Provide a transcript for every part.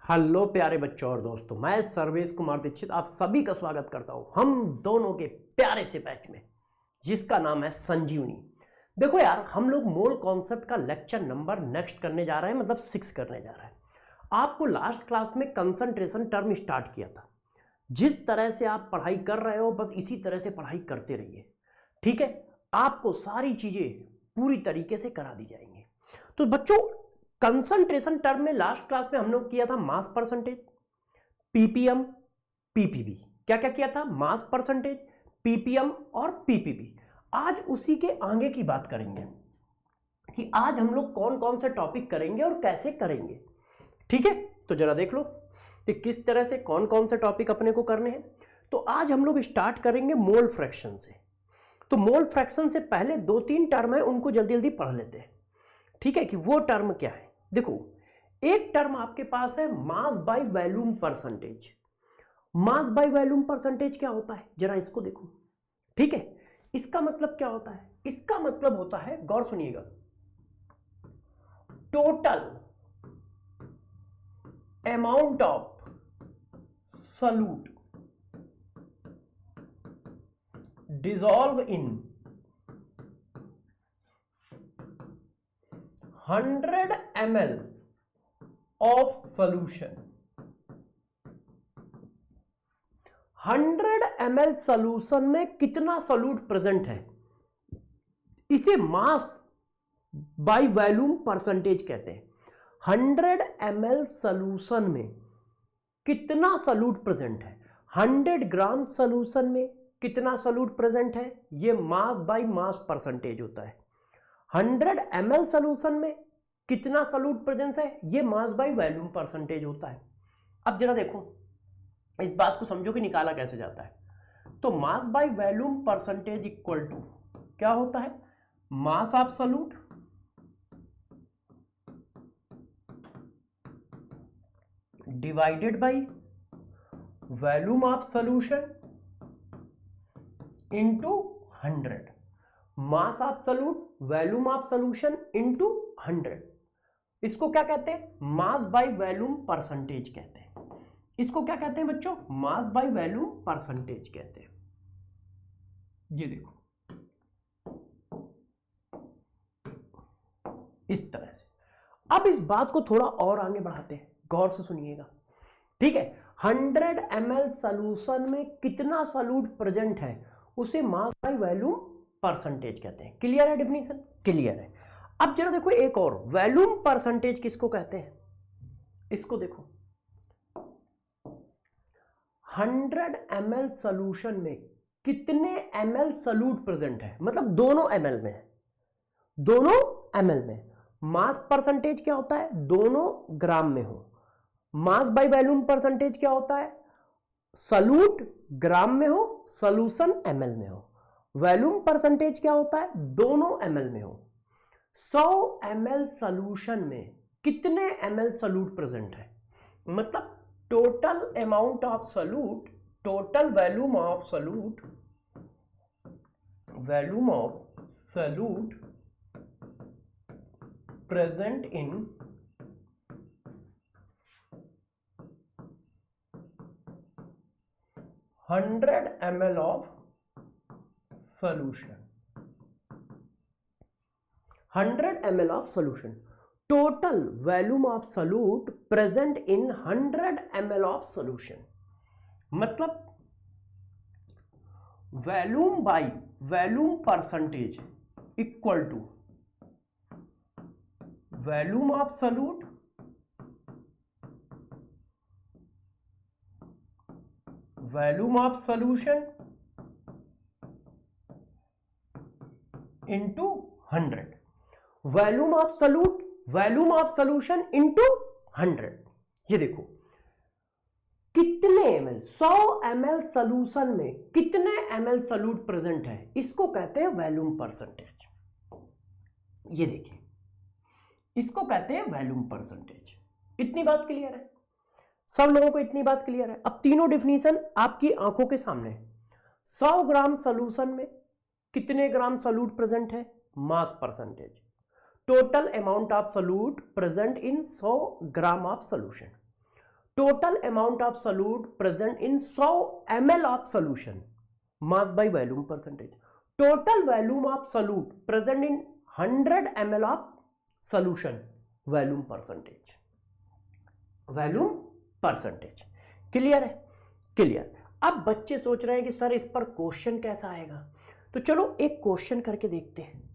Hello प्यारे बच्चों और दोस्तों, मैं सर्वेश कुमार दीक्षित आप सभी का स्वागत करता हूं हम दोनों के प्यारे से बैच में जिसका नाम है संजीवनी। देखो यार, हम लोग मोल कॉन्सेप्ट का लेक्चर नंबर नेक्स्ट करने जा रहे हैं, मतलब 6 करने जा रहे हैं। आपको लास्ट क्लास में कंसंट्रेशन टर्म स्टार्ट किया था। जिस तरह से आप पढ़ाई कर रहे हो बस इसी तरह से पढ़ाई करते रहिए, ठीक है। आपको सारी चीजें पूरी तरीके से करा दी जाएंगी। तो बच्चों, कंसंट्रेशन टर्म में लास्ट क्लास में हम लोग किया था मास परसेंटेज, पीपीएम, पीपीवी। क्या क्या किया था? मास परसेंटेज, पीपीएम और पीपीवी। आज उसी के आगे की बात करेंगे कि आज हम लोग कौन कौन से टॉपिक करेंगे और कैसे करेंगे, ठीक है। तो जरा देख लो कि किस तरह से कौन कौन से टॉपिक अपने को करने हैं। तो आज हम लोग स्टार्ट करेंगे मोल फ्रैक्शन से। तो मोल फ्रैक्शन से पहले 2-3 टर्म है, उनको जल्दी जल्दी पढ़ लेते हैं, ठीक है, कि वो टर्म क्या है। देखो, एक टर्म आपके पास है मास by volume percentage. Mass by volume percentage क्या होता है, जरा इसको देखो, ठीक है। इसका मतलब क्या होता है? इसका मतलब होता है, गौर सुनिएगा, total amount of solute dissolve in 100 ml of solution. 100 ml solution में कितना सॉल्यूट प्रेजेंट है, इसे मास बाय वॉल्यूम परसेंटेज कहते हैं। 100 ml सॉल्यूशन में कितना सॉल्यूट प्रेजेंट है, 100 ग्राम सॉल्यूशन में कितना सॉल्यूट प्रेजेंट है, यह मास बाय मास परसेंटेज होता है। 100 ml सॉल्यूशन में कितना सॉल्यूट प्रेजेंस है, यह मास बाय वॉल्यूम परसेंटेज होता है। अब जरा देखो, इस बात को समझो कि निकाला कैसे जाता है। तो mass by volume percentage equal to क्या होता है, mass of solute divided by volume of solution into 100। Mass of solute, volume of solution into 100। इसको क्या कहते हैं? मास बाय वॉल्यूम परसेंटेज कहते हैं। इसको क्या कहते हैं बच्चों? मास बाय वॉल्यूम परसेंटेज कहते हैं। ये देखो इस तरह से। अब इस बात को थोड़ा और आगे बढ़ाते हैं, गौर से सुनिएगा, ठीक है। 100 ml सॉल्यूशन में कितना सॉल्यूट प्रेजेंट है, उसे मास बाय वॉल्यूम परसेंटेज कहते हैं। क्लियर है? डेफिनेशन क्लियर है। अब जरा देखो एक और, वॉल्यूम परसेंटेज किसको कहते हैं, इसको देखो। 100 ml सॉल्यूशन में कितने ml सॉल्यूट प्रेजेंट है, मतलब दोनों ml में है, दोनों ml में। मास परसेंटेज क्या होता है, दोनों ग्राम में हो। मास बाय वॉल्यूम परसेंटेज क्या होता है, सॉल्यूट ग्राम में हो, सॉल्यूशन ml में हो। वॉल्यूम परसेंटेज क्या होता है, दोनों ml में हो। 100 ml सॉल्यूशन में कितने ml सॉल्यूट प्रेजेंट है, मतलब total amount of solute, total volume of solute, volume of solute present in 100 ml of solution। 100 ml of solution, total volume of solute present in 100 ml of solution। मतलब volume by volume percentage equal to volume of solute volume of solution into 100। Volume of solute, volume of solution into 100। ये देखो कितने ml, 100 ml solution में कितने ml solute present है, इसको कहते हैं वॉल्यूम परसेंटेज। ये देखिए, इसको कहते हैं वॉल्यूम परसेंटेज। इतनी बात क्लियर है? सब लोगों को इतनी बात क्लियर है? अब तीनों डिफिनीशन आपकी आंखों के सामने है। 100 ग्राम सॉल्यूशन में कितने ग्राम सॉल्यूट प्रेजेंट है, mass percentage. Total amount of solute present in 100 gram of solution. Total amount of solute present in 100 ml of solution, mass by volume percentage. Total volume of solute present in 100 ml of solution, volume percentage, volume percentage. Clear है? Clear. अब बच्चे सोच रहे हैं कि sir इस पर question कैसा आएगा, तो चलो एक क्वेश्चन करके देखते हैं।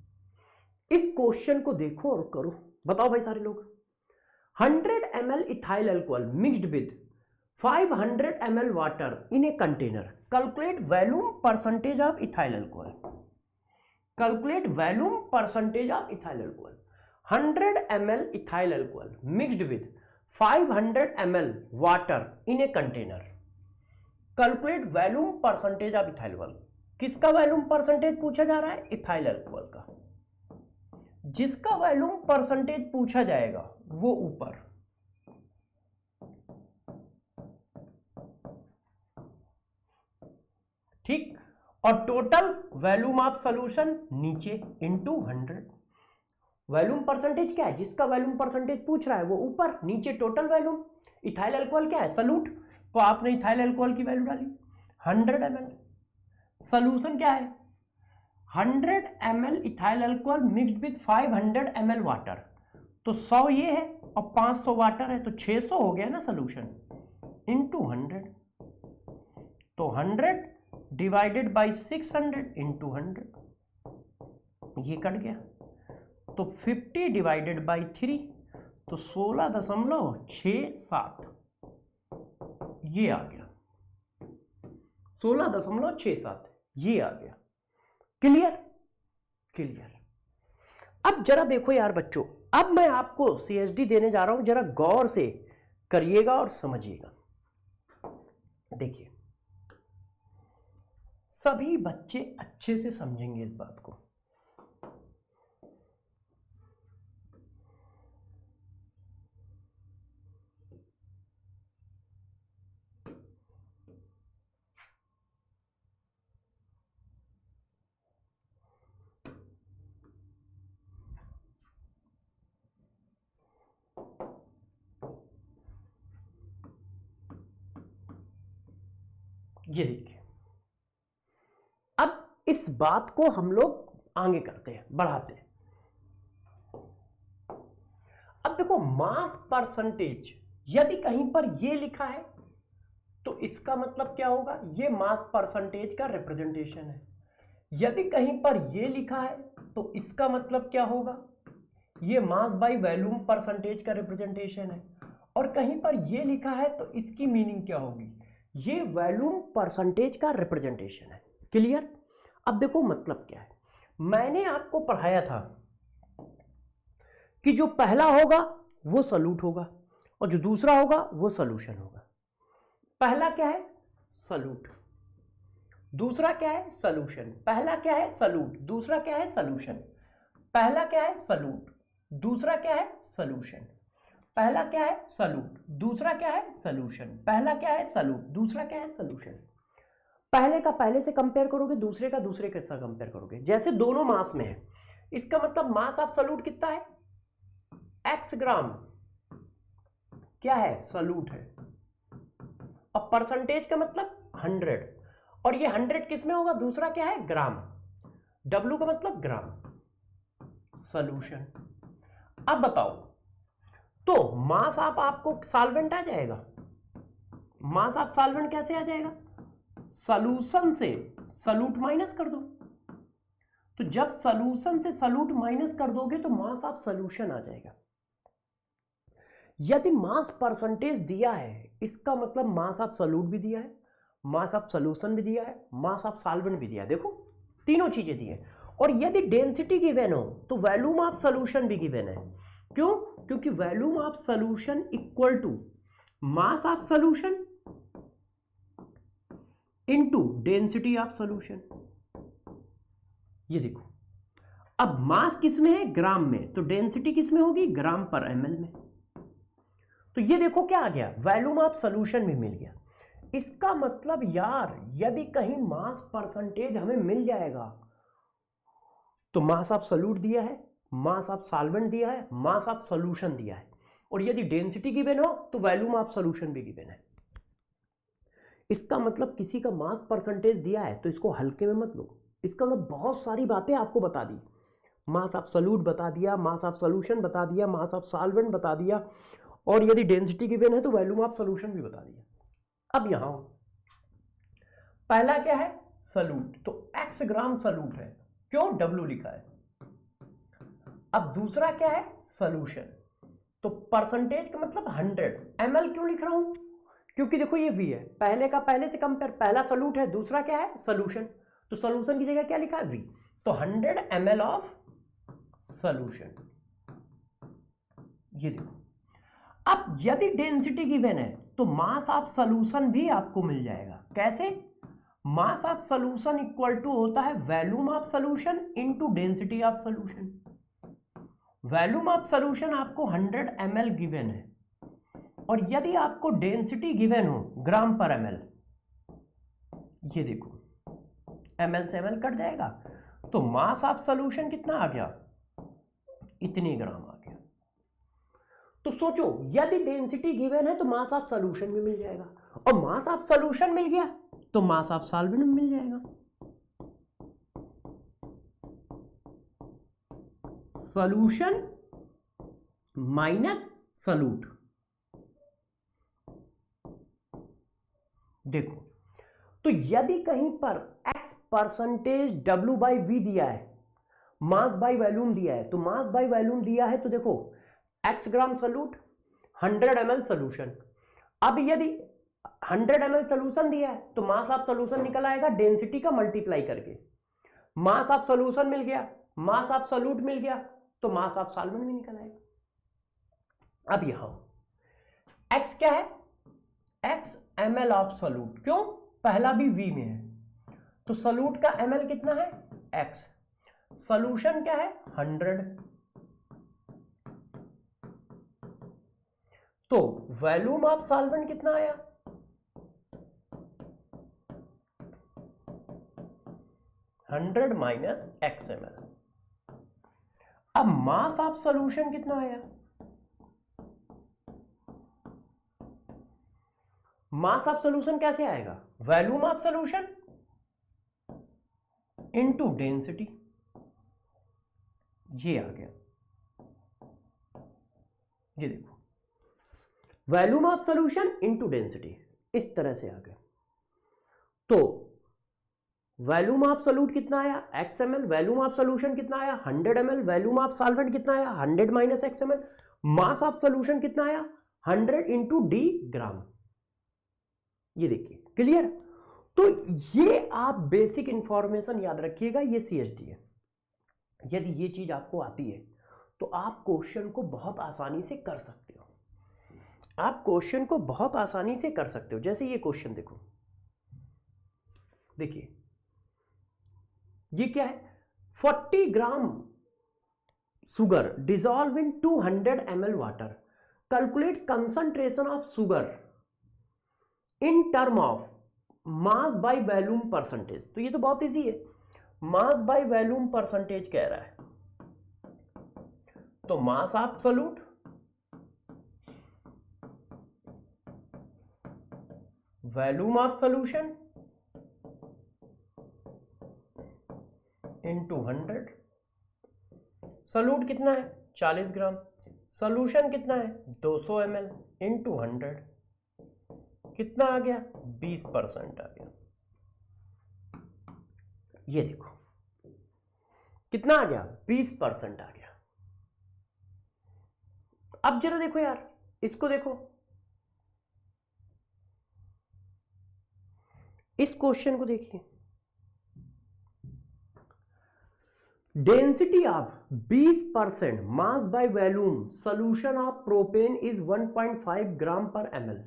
इस क्वेश्चन को देखो और करो। बताओ भाई सारे लोग, 100 ml ethyl alcohol mixed with 500 ml water in a container, calculate volume percentage of ethyl alcohol. Calculate volume percentage of ethyl alcohol. 100 ml ethyl alcohol mixed with 500 ml water in a container, calculate volume percentage of ethyl alcohol. किसका volume percentage पूछा जा रहा है? Ethyl alcohol का। जिसका volume percentage पूछा जाएगा वो ऊपर, ठीक, और टोटल वॉल्यूम ऑफ सॉल्यूशन नीचे इनटू 100। वॉल्यूम परसेंटेज क्या है? जिसका वॉल्यूम परसेंटेज पूछ रहा है वो ऊपर, नीचे टोटल वॉल्यूम। इथाइल अल्कोहल क्या है? सॉल्यूट, तो आपने इथाइल अल्कोहल की वैल्यू डाली 100 ml। सॉल्यूशन क्या है? 100 ml ethyl alcohol mixed with 500 ml water, तो 100 ये है और 500 वाटर है, तो 600 हो गया ना सॉल्यूशन, इनटू 100। तो 100 डिवाइडेड बाय 600 इनटू 100, ये कट गया, तो 50 डिवाइडेड बाय 3, तो 16.67 ये आ गया, 16.67 ये आ गया। क्लियर? क्लियर। अब जरा देखो यार बच्चों, अब मैं आपको CSD देने जा रहा हूं, जरा गौर से करिएगा और समझिएगा। देखिए, सभी बच्चे अच्छे से समझेंगे इस बात को। ये देखिए, अब इस बात को हम लोग आगे करते हैं, बढ़ाते हैं। अब देखो, मास परसेंटेज यदि कहीं पर ये लिखा है तो इसका मतलब क्या होगा? ये मास परसेंटेज का रिप्रेजेंटेशन है। यदि कहीं पर ये लिखा है तो इसका मतलब क्या होगा? ये मास बाय वॉल्यूम परसेंटेज का रिप्रेजेंटेशन है। और कहीं पर ये लिखा है तो इसकी मीनिंग क्या होगी? ये वॉल्यूम परसेंटेज का रिप्रेजेंटेशन है। क्लियर? अब देखो मतलब क्या है, मैंने आपको पढ़ाया था कि जो पहला होगा वो सॉल्यूट होगा और जो दूसरा होगा वो सॉल्यूशन होगा। पहला क्या है? सॉल्यूट। दूसरा क्या है? सॉल्यूशन। पहला क्या है? सॉल्यूट। दूसरा क्या है? सॉल्यूशन। पहला क्या है? सॉल्यूट। दूसरा क्या है? सॉल्यूशन। पहला क्या है? सॉल्यूट। दूसरा क्या है? सॉल्यूशन। पहला क्या है? सॉल्यूट। दूसरा क्या है? सॉल्यूशन। पहले का पहले से कंपेयर करोगे, दूसरे का दूसरे के साथ कंपेयर करोगे। जैसे दोनों मास में है, इसका मतलब मास ऑफ सॉल्यूट कितना है? x ग्राम क्या है? सॉल्यूट है। और परसेंटेज का मतलब 100, और ये 100 किस में होगा? दूसरा क्या है? ग्राम। W का मतलब ग्राम, सॉल्यूशन। अब बताओ, तो मास ऑफ आपको सॉल्वेंट आ जाएगा। मास ऑफ सॉल्वेंट कैसे आ जाएगा? सॉल्यूशन से सॉल्यूट माइनस कर दो। तो जब सॉल्यूशन से सॉल्यूट माइनस कर दोगे तो मास ऑफ सॉल्यूशन आ जाएगा। यदि मास परसेंटेज दिया है, इसका मतलब मास ऑफ सॉल्यूट भी दिया है, मास ऑफ सॉल्यूशन भी दिया है, मास ऑफ सॉल्वेंट भी दिया है। देखो, तीनों चीजें दी है। और यदि डेंसिटी गिवन हो तो वॉल्यूम ऑफ सॉल्यूशन भी गिवन है। क्यों? क्योंकि volume of solution equal to mass of solution into density of solution. ये देखो, अब मास किस में है? ग्राम में, तो डेंसिटी किस में होगी? ग्राम पर ml में। तो ये देखो क्या आ गया? वॉल्यूम ऑफ सॉल्यूशन भी मिल गया। इसका मतलब यार, यदि कहीं मास परसेंटेज हमें मिल जाएगा तो मास ऑफ सॉल्यूट दिया है, मास ऑफ सॉल्वेंट दिया है, मास ऑफ सॉल्यूशन दिया है। और यदि डेंसिटी गिवन हो तो वॉल्यूम ऑफ सॉल्यूशन भी गिवन है। इसका मतलब किसी का मास परसेंटेज दिया है तो इसको हल्के में मत लो, इसका मतलब बहुत सारी बातें आपको बता दी, मास ऑफ सॉल्यूट बता दिया, मास ऑफ सॉल्यूशन बता दिया, मास ऑफ सॉल्वेंट बता दिया, और यदि डेंसिटी गिवन है तो वॉल्यूम ऑफ सॉल्यूशन भी बता दिया। अब यहां पहला क्या है, सॉल्यूट, तो x ग्राम सॉल्यूट है, क्यों, W लिखा है। अब दूसरा क्या है, सॉल्यूशन, तो परसेंटेज का मतलब 100 ml क्यों लिख रहा हूं, क्योंकि देखो ये V है, पहले का पहले से कंपेयर, पहला सॉल्यूट है, दूसरा क्या है, सॉल्यूशन, तो सॉल्यूशन की जगह क्या लिखा है, V, तो 100 ml ऑफ सॉल्यूशन। ये देखो, अब यदि डेंसिटी गिवन है तो मास ऑफ सॉल्यूशन भी आपको मिल जाएगा। कैसे, mass of solution equal to होता है volume of solution into density of solution. Volume of solution आपको 100 ml गिवन है, और यदि आपको डेंसिटी गिवन हो ग्राम पर ml, ये देखो ml से ml कट जाएगा, तो मास ऑफ सॉल्यूशन कितना आ गया, इतने ग्राम आ गया। तो सोचो यदि डेंसिटी गिवन है तो मास ऑफ सॉल्यूशन भी मिल जाएगा, और मास ऑफ सॉल्यूशन मिल गया तो मास ऑफ सॉल्वेंट भी मिल जाएगा। सॉल्यूशन माइनस सॉल्यूट, देखो, तो यदि कहीं पर x percentage W by V दिया है, मास बाई वॉल्यूम दिया है, तो मास बाई वॉल्यूम दिया है, तो देखो x ग्राम सॉल्यूट 100 ml सॉल्यूशन। अब यदि 100 ml सॉल्यूशन दिया है तो मास ऑफ सॉल्यूशन निकल आएगा डेंसिटी का मल्टीप्लाई करके, मास ऑफ सॉल्यूशन मिल गया, मास ऑफ सॉल्यूट मिल गया, तो मास ऑफ सॉल्वेंट भी निकल आएगा। अब यहां x क्या है, x ml ऑफ सॉल्यूट, क्यों, पहला भी V में है, तो सॉल्यूट का ml कितना है, x, सॉल्यूशन क्या है 100, तो वॉल्यूम ऑफ सॉल्वेंट कितना आया, 100 माइनस x ml। अब मास ऑफ सॉल्यूशन कितना आया, मास ऑफ सॉल्यूशन कैसे आएगा, volume of solution into density, ये आ गया, ये देखो volume of solution into density, इस तरह से आ गया। तो वॉल्यूम ऑफ सॉल्यूट कितना आया, x ml, volume of solution कितना आया 100 ml, वॉल्यूम ऑफ सॉल्वेंट कितना आया 100 minus x ml, mass of solution कितना आया 100 इंटू डी ग्राम। ये देखिए क्लियर। तो ये आप बेसिक इंफॉर्मेशन याद रखिएगा, ये CSD है। यदि ये चीज आपको आती है तो आप क्वेश्चन को बहुत आसानी से कर सकते हो, आप क्वेश्चन को बहुत आसानी से कर सकते हो। जैसे ये क्वेश्चन देखो, देखिए ये क्या है, 40 gram sugar dissolve in 200 ml water, calculate concentration of sugar in term of mass by volume percentage. तो ये तो बहुत इजी है, मास बाय वॉल्यूम परसेंटेज कह रहा है, तो मास of solute volume of solution into 100। Solute कितना है 40 ग्राम, सॉल्यूशन कितना है 200 ml इंटू 100, कितना आ गया 20% आ गया। ये देखो कितना आ गया 20% आ गया। अब जरा देखो यार, इसको देखो, इस क्वेश्चन को देखिए, density of 20% mass by volume solution of propane is 1.5 gram per ml,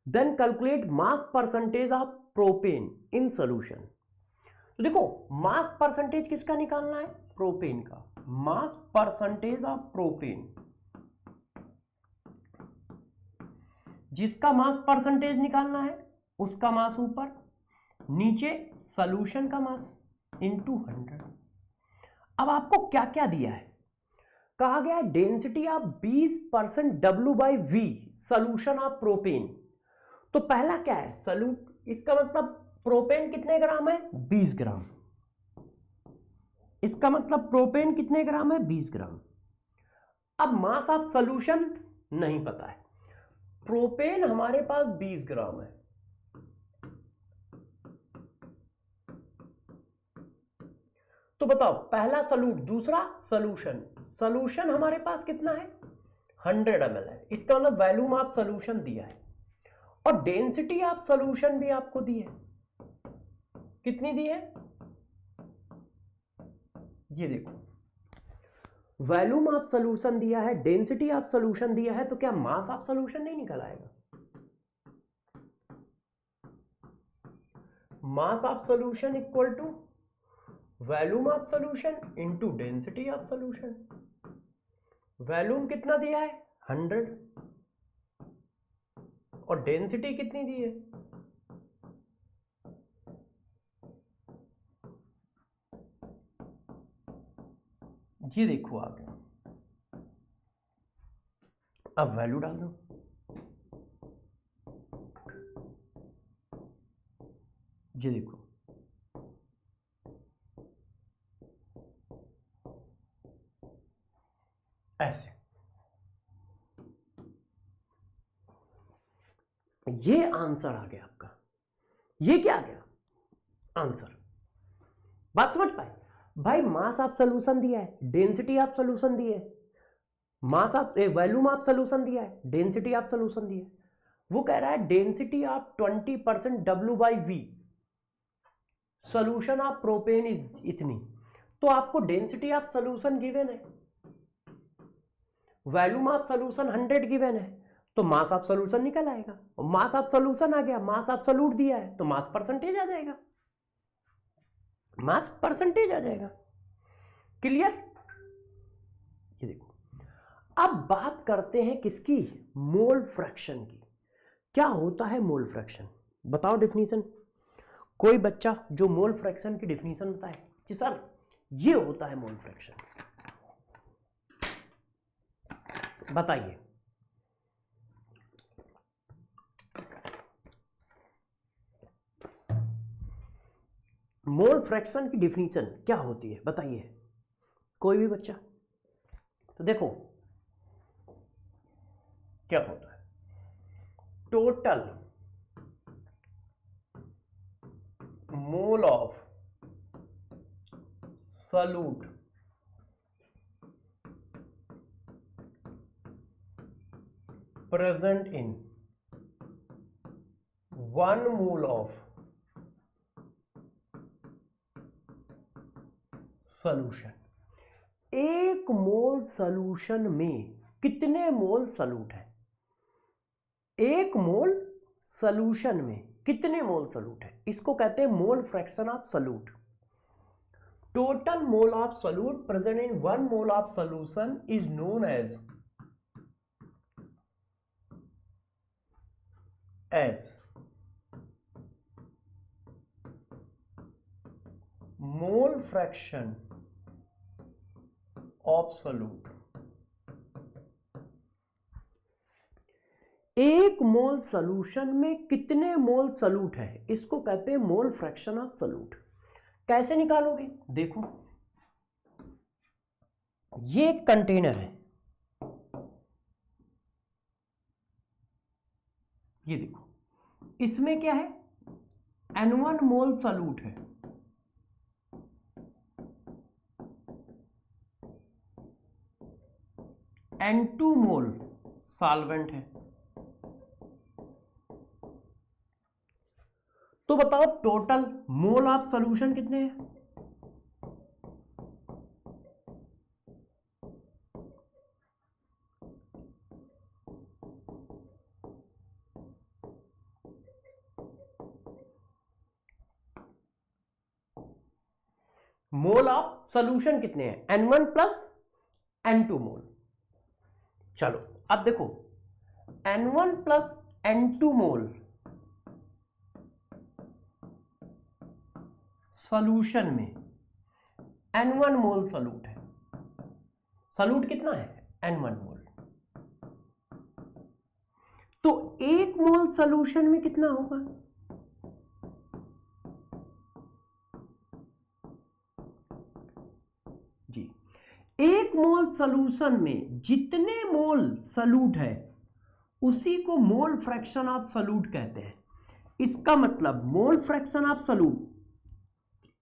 then calculate mass percentage of propane in solution. तो देखो मास परसेंटेज किसका निकालना है, प्रोपेन का, मास परसेंटेज ऑफ प्रोपेन, जिसका मास परसेंटेज निकालना है उसका मास ऊपर, नीचे सॉल्यूशन का मास इनटू 100। अब आपको क्या क्या दिया है, कहा गया है density of 20% W/V solution of propane. तो पहला क्या है सॉल्यूट, इसका मतलब प्रोपेन कितने ग्राम है 20 ग्राम, इसका मतलब प्रोपेन कितने ग्राम है 20 ग्राम। अब मास ऑफ सॉल्यूशन नहीं पता है, प्रोपेन हमारे पास 20 ग्राम है, तो बताओ पहला सॉल्यूट दूसरा सॉल्यूशन, सॉल्यूशन हमारे पास कितना है 100 ml है, इसका मतलब वॉल्यूम ऑफ सॉल्यूशन दिया है और डेंसिटी ऑफ सॉल्यूशन भी आपको दी है, कितनी दी है ये देखो, वॉल्यूम ऑफ सॉल्यूशन दिया है, डेंसिटी ऑफ सॉल्यूशन दिया है, तो क्या मास ऑफ सॉल्यूशन नहीं निकल आएगा। Mass of solution equal to volume of solution into density of solution. Volume कितना दिया है 100 और डेंसिटी कितनी दी है, ये देखो आ गया। अब वैल्यू डाल दो, ये देखो ऐसे, ये आंसर आ गया आपका। ये क्या आ गया आंसर, बात समझ पाए भाई। मास ऑफ सॉल्यूशन दिया है, डेंसिटी ऑफ सॉल्यूशन दिया है, mass of volume of solution दिया है, डेंसिटी ऑफ सॉल्यूशन दिया है। वो कह रहा है density of 20% W/V solution of propane is इतनी, तो आपको डेंसिटी ऑफ सॉल्यूशन गिवन है, वॉल्यूम ऑफ सॉल्यूशन 100 गिवन है, तो मास ऑफ सॉल्यूशन निकल आएगा। मास ऑफ सॉल्यूशन आ गया, मास ऑफ सॉल्यूट दिया है तो मास परसेंटेज आ जाएगा, मास परसेंटेज आ जाएगा। क्लियर, ये देखो। अब बात करते हैं किसकी, मोल फ्रैक्शन की। क्या होता है मोल फ्रैक्शन, बताओ डिफिनीशन। कोई बच्चा जो मोल फ्रैक्शन की डिफिनीशन बताए कि सर ये होता है मोल फ्रैक्शन, बताइए। मोल फ्रैक्शन की डिफिनीशन क्या होती है बताइए, कोई भी बच्चा। तो देखो क्या होता है, total mole of solute present in 1 mole of solution. 1 mole solution में कितने मोल सॉल्यूट है, 1 मोल सॉल्यूशन में कितने मोल सॉल्यूट है, इसको कहते हैं mole fraction of solute. Total mole of solute present in 1 mole of solution is known as mole fraction of solute. 1 mole solution में कितने मोल सॉल्यूट है, इसको कहते हैं मोल फ्रैक्शन ऑफ सॉल्यूट। कैसे निकालोगे, देखो ये एक कंटेनर है, ये देखो इसमें क्या है N1 मोल सॉल्यूट है, N2 मोल सॉल्वेंट है। तो बताओ टोटल मोल ऑफ सॉल्यूशन कितने हैं, मोल ऑफ सॉल्यूशन कितने हैं N1 प्लस N2 मोल। चलो अब देखो N1 प्लस N2 मोल सॉल्यूशन में N1 मोल सॉल्यूट है, सॉल्यूट कितना है N1 मोल। तो 1 मोल सॉल्यूशन में कितना होगा, जी 1 मोल सॉल्यूशन में जितने मोल सॉल्यूट है उसी को मोल फ्रैक्शन ऑफ सॉल्यूट कहते हैं। इसका मतलब मोल फ्रैक्शन ऑफ सॉल्यूट,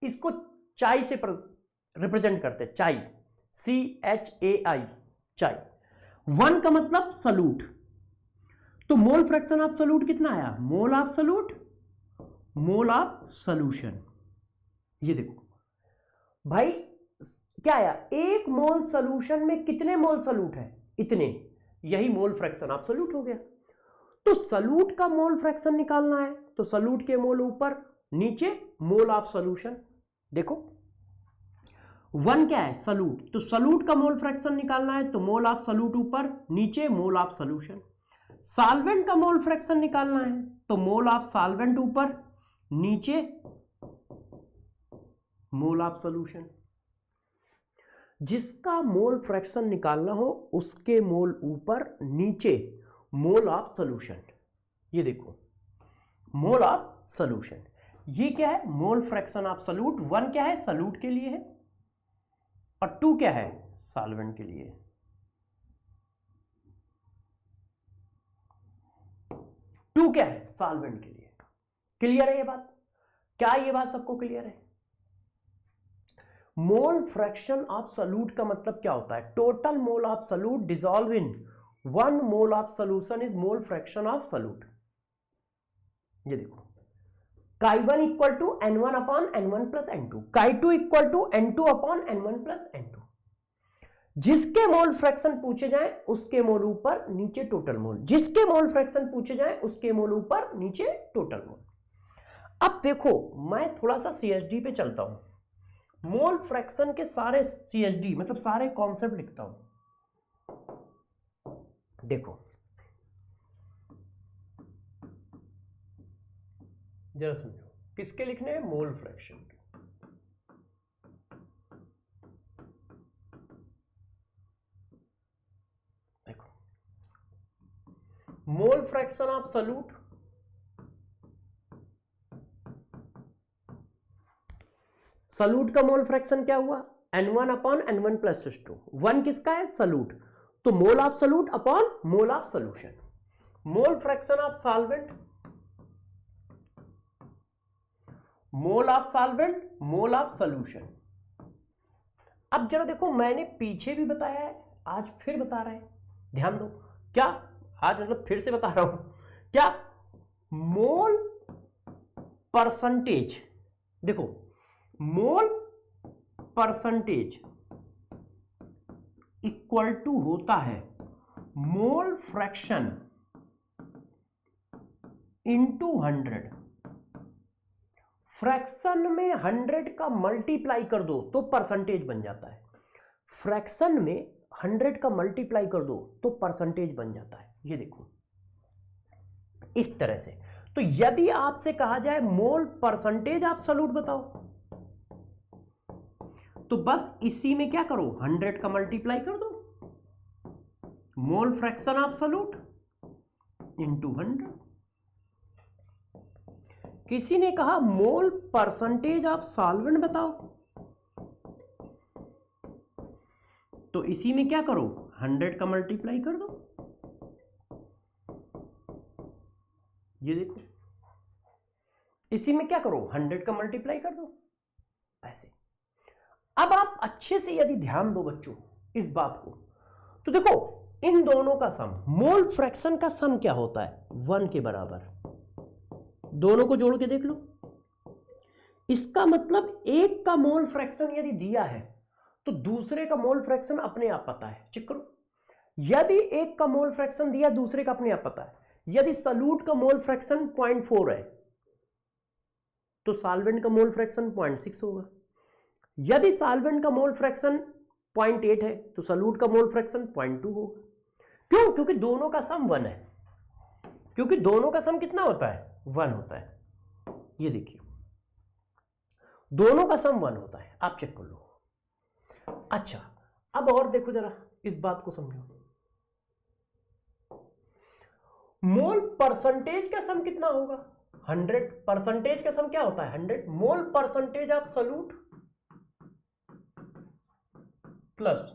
इसको चाई से रिप्रेजेंट करते हैं, चाई, CHAI, चाई। 1 का मतलब सॉल्यूट, तो मोल फ्रैक्शन ऑफ सॉल्यूट कितना आया, मोल of solute, mole of solution. ये देखो भाई क्या आया, 1 मोल सॉल्यूशन में कितने मोल सॉल्यूट है, इतने, यही मोल फ्रैक्शन ऑफ सॉल्यूट हो गया। तो सॉल्यूट का मोल फ्रैक्शन निकालना है तो सॉल्यूट के मोल ऊपर, नीचे मोल ऑफ सॉल्यूशन। देखो 1 क्या है, सॉल्यूट, तो सॉल्यूट का मोल फ्रैक्शन निकालना है तो मोल ऑफ सॉल्यूट ऊपर, नीचे मोल ऑफ सॉल्यूशन। सॉल्वेंट का मोल फ्रैक्शन निकालना है तो मोल ऑफ सॉल्वेंट ऊपर, नीचे मोल ऑफ सॉल्यूशन। जिसका मोल फ्रैक्शन निकालना हो उसके मोल ऊपर, नीचे मोल ऑफ सॉल्यूशन। ये देखो मोल ऑफ सॉल्यूशन, ये क्या है, मोल फ्रैक्शन ऑफ सॉल्यूट। 1 क्या है, सॉल्यूट के लिए है, और 2 क्या है, सॉल्वेंट के लिए। 2 क्या है, सॉल्वेंट के लिए। क्लियर है ये बात, क्या ये बात सबको क्लियर है। मोल फ्रैक्शन ऑफ सॉल्यूट का मतलब क्या होता है, total mole of solute dissolve in 1 mole of solution is mole fraction of solute. ये देखो Chi1 equal to N1 upon N1 plus N2, Chi2 equal to N2 upon N1 plus N2। जिसके mole fraction पूछे जाए उसके मोल ऊपर, नीचे total mole, जिसके mole fraction पूछे जाए उसके मोल ऊपर, नीचे टोटल मोल। अब देखो मैं थोड़ा सा CHD पे चलता हूं, मोल फ्रैक्शन के सारे CHD मतलब सारे कॉन्सेप्ट लिखता हूं। देखो जरा समझो, किसके लिखने हैं, मोल फ्रैक्शन के। देखो mole fraction of solute, solute का मोल फ्रैक्शन क्या हुआ, N1 अपॉन N1 प्लस 2। 1 किसका है, सॉल्यूट, तो mole of solute upon mole of solution. Mole fraction of solvent, mole of solvent, mole of solution. अब जरा देखो मैंने पीछे भी बताया है, आज फिर बता रहे हैं, ध्यान दो। क्या आज मतलब फिर से बता रहा हूं, क्या मोल परसेंटेज, देखो मोल परसेंटेज इक्वल टू होता है मोल फ्रैक्शन इंटू 100। फ्रैक्शन में 100 का मल्टीप्लाई कर दो तो परसेंटेज बन जाता है, फ्रैक्शन में 100 का मल्टीप्लाई कर दो तो परसेंटेज बन जाता है। ये देखो इस तरह से। तो यदि आपसे कहा जाए मोल परसेंटेज आप सॉल्यूट बताओ, तो बस इसी में क्या करो, 100 का मल्टीप्लाई कर दो, मोल फ्रैक्शन ऑफ सॉल्यूट इंटू 100। किसी ने कहा मोल परसेंटेज ऑफ सॉल्वेंट बताओ, तो इसी में क्या करो, 100 का मल्टीप्लाई कर दो। ये देखो इसी में क्या करो, 100 का मल्टीप्लाई कर दो, ऐसे। अब आप अच्छे से यदि ध्यान दो बच्चों इस बात को, तो देखो इन दोनों का सम, मोल फ्रैक्शन का सम क्या होता है, 1 के बराबर। दोनों को जोड़ के देख लो, इसका मतलब एक का मोल फ्रैक्शन यदि दिया है तो दूसरे का मोल फ्रैक्शन अपने आप पता है। चेक करो, यदि एक का मोल फ्रैक्शन दिया दूसरे का अपने आप पता है। यदि सॉल्यूट का मोल फ्रैक्शन 0.4 है तो सॉल्वेंट का मोल फ्रैक्शन 0.6 होगा। यदि सॉल्वेंट का मोल फ्रैक्शन 0.8 है तो सॉल्यूट का मोल फ्रैक्शन 0.2 होगा। क्यों? क्योंकि दोनों का सम 1 है, क्योंकि दोनों का सम कितना होता है, 1 होता है। ये देखिए दोनों का सम 1 होता है, आप चेक कर लो। अच्छा अब और देखो जरा, इस बात को समझो। मोल परसेंटेज का सम कितना होगा? 100। परसेंटेज का सम क्या होता है? 100। Mole percentage of solute plus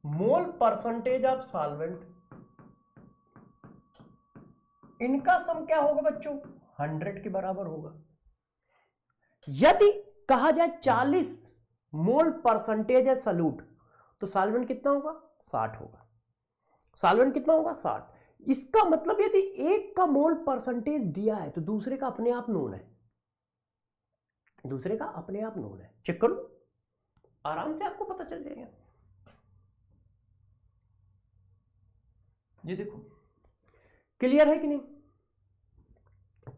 mole percentage of solvent, इनका सम क्या होगा बच्चों? 100 के बराबर होगा। यदि कहा जाए 40 मोल परसेंटेज है सॉल्यूट, तो सॉल्वेंट कितना होगा? 60 होगा। सॉल्वेंट कितना होगा? 60। इसका मतलब यदि एक का मोल परसेंटेज दिया है तो दूसरे का अपने आप नोन है, दूसरे का अपने आप नोन है। चेक करो, आराम से आपको पता चल जाएगा। ये देखो, क्लियर है कि नहीं?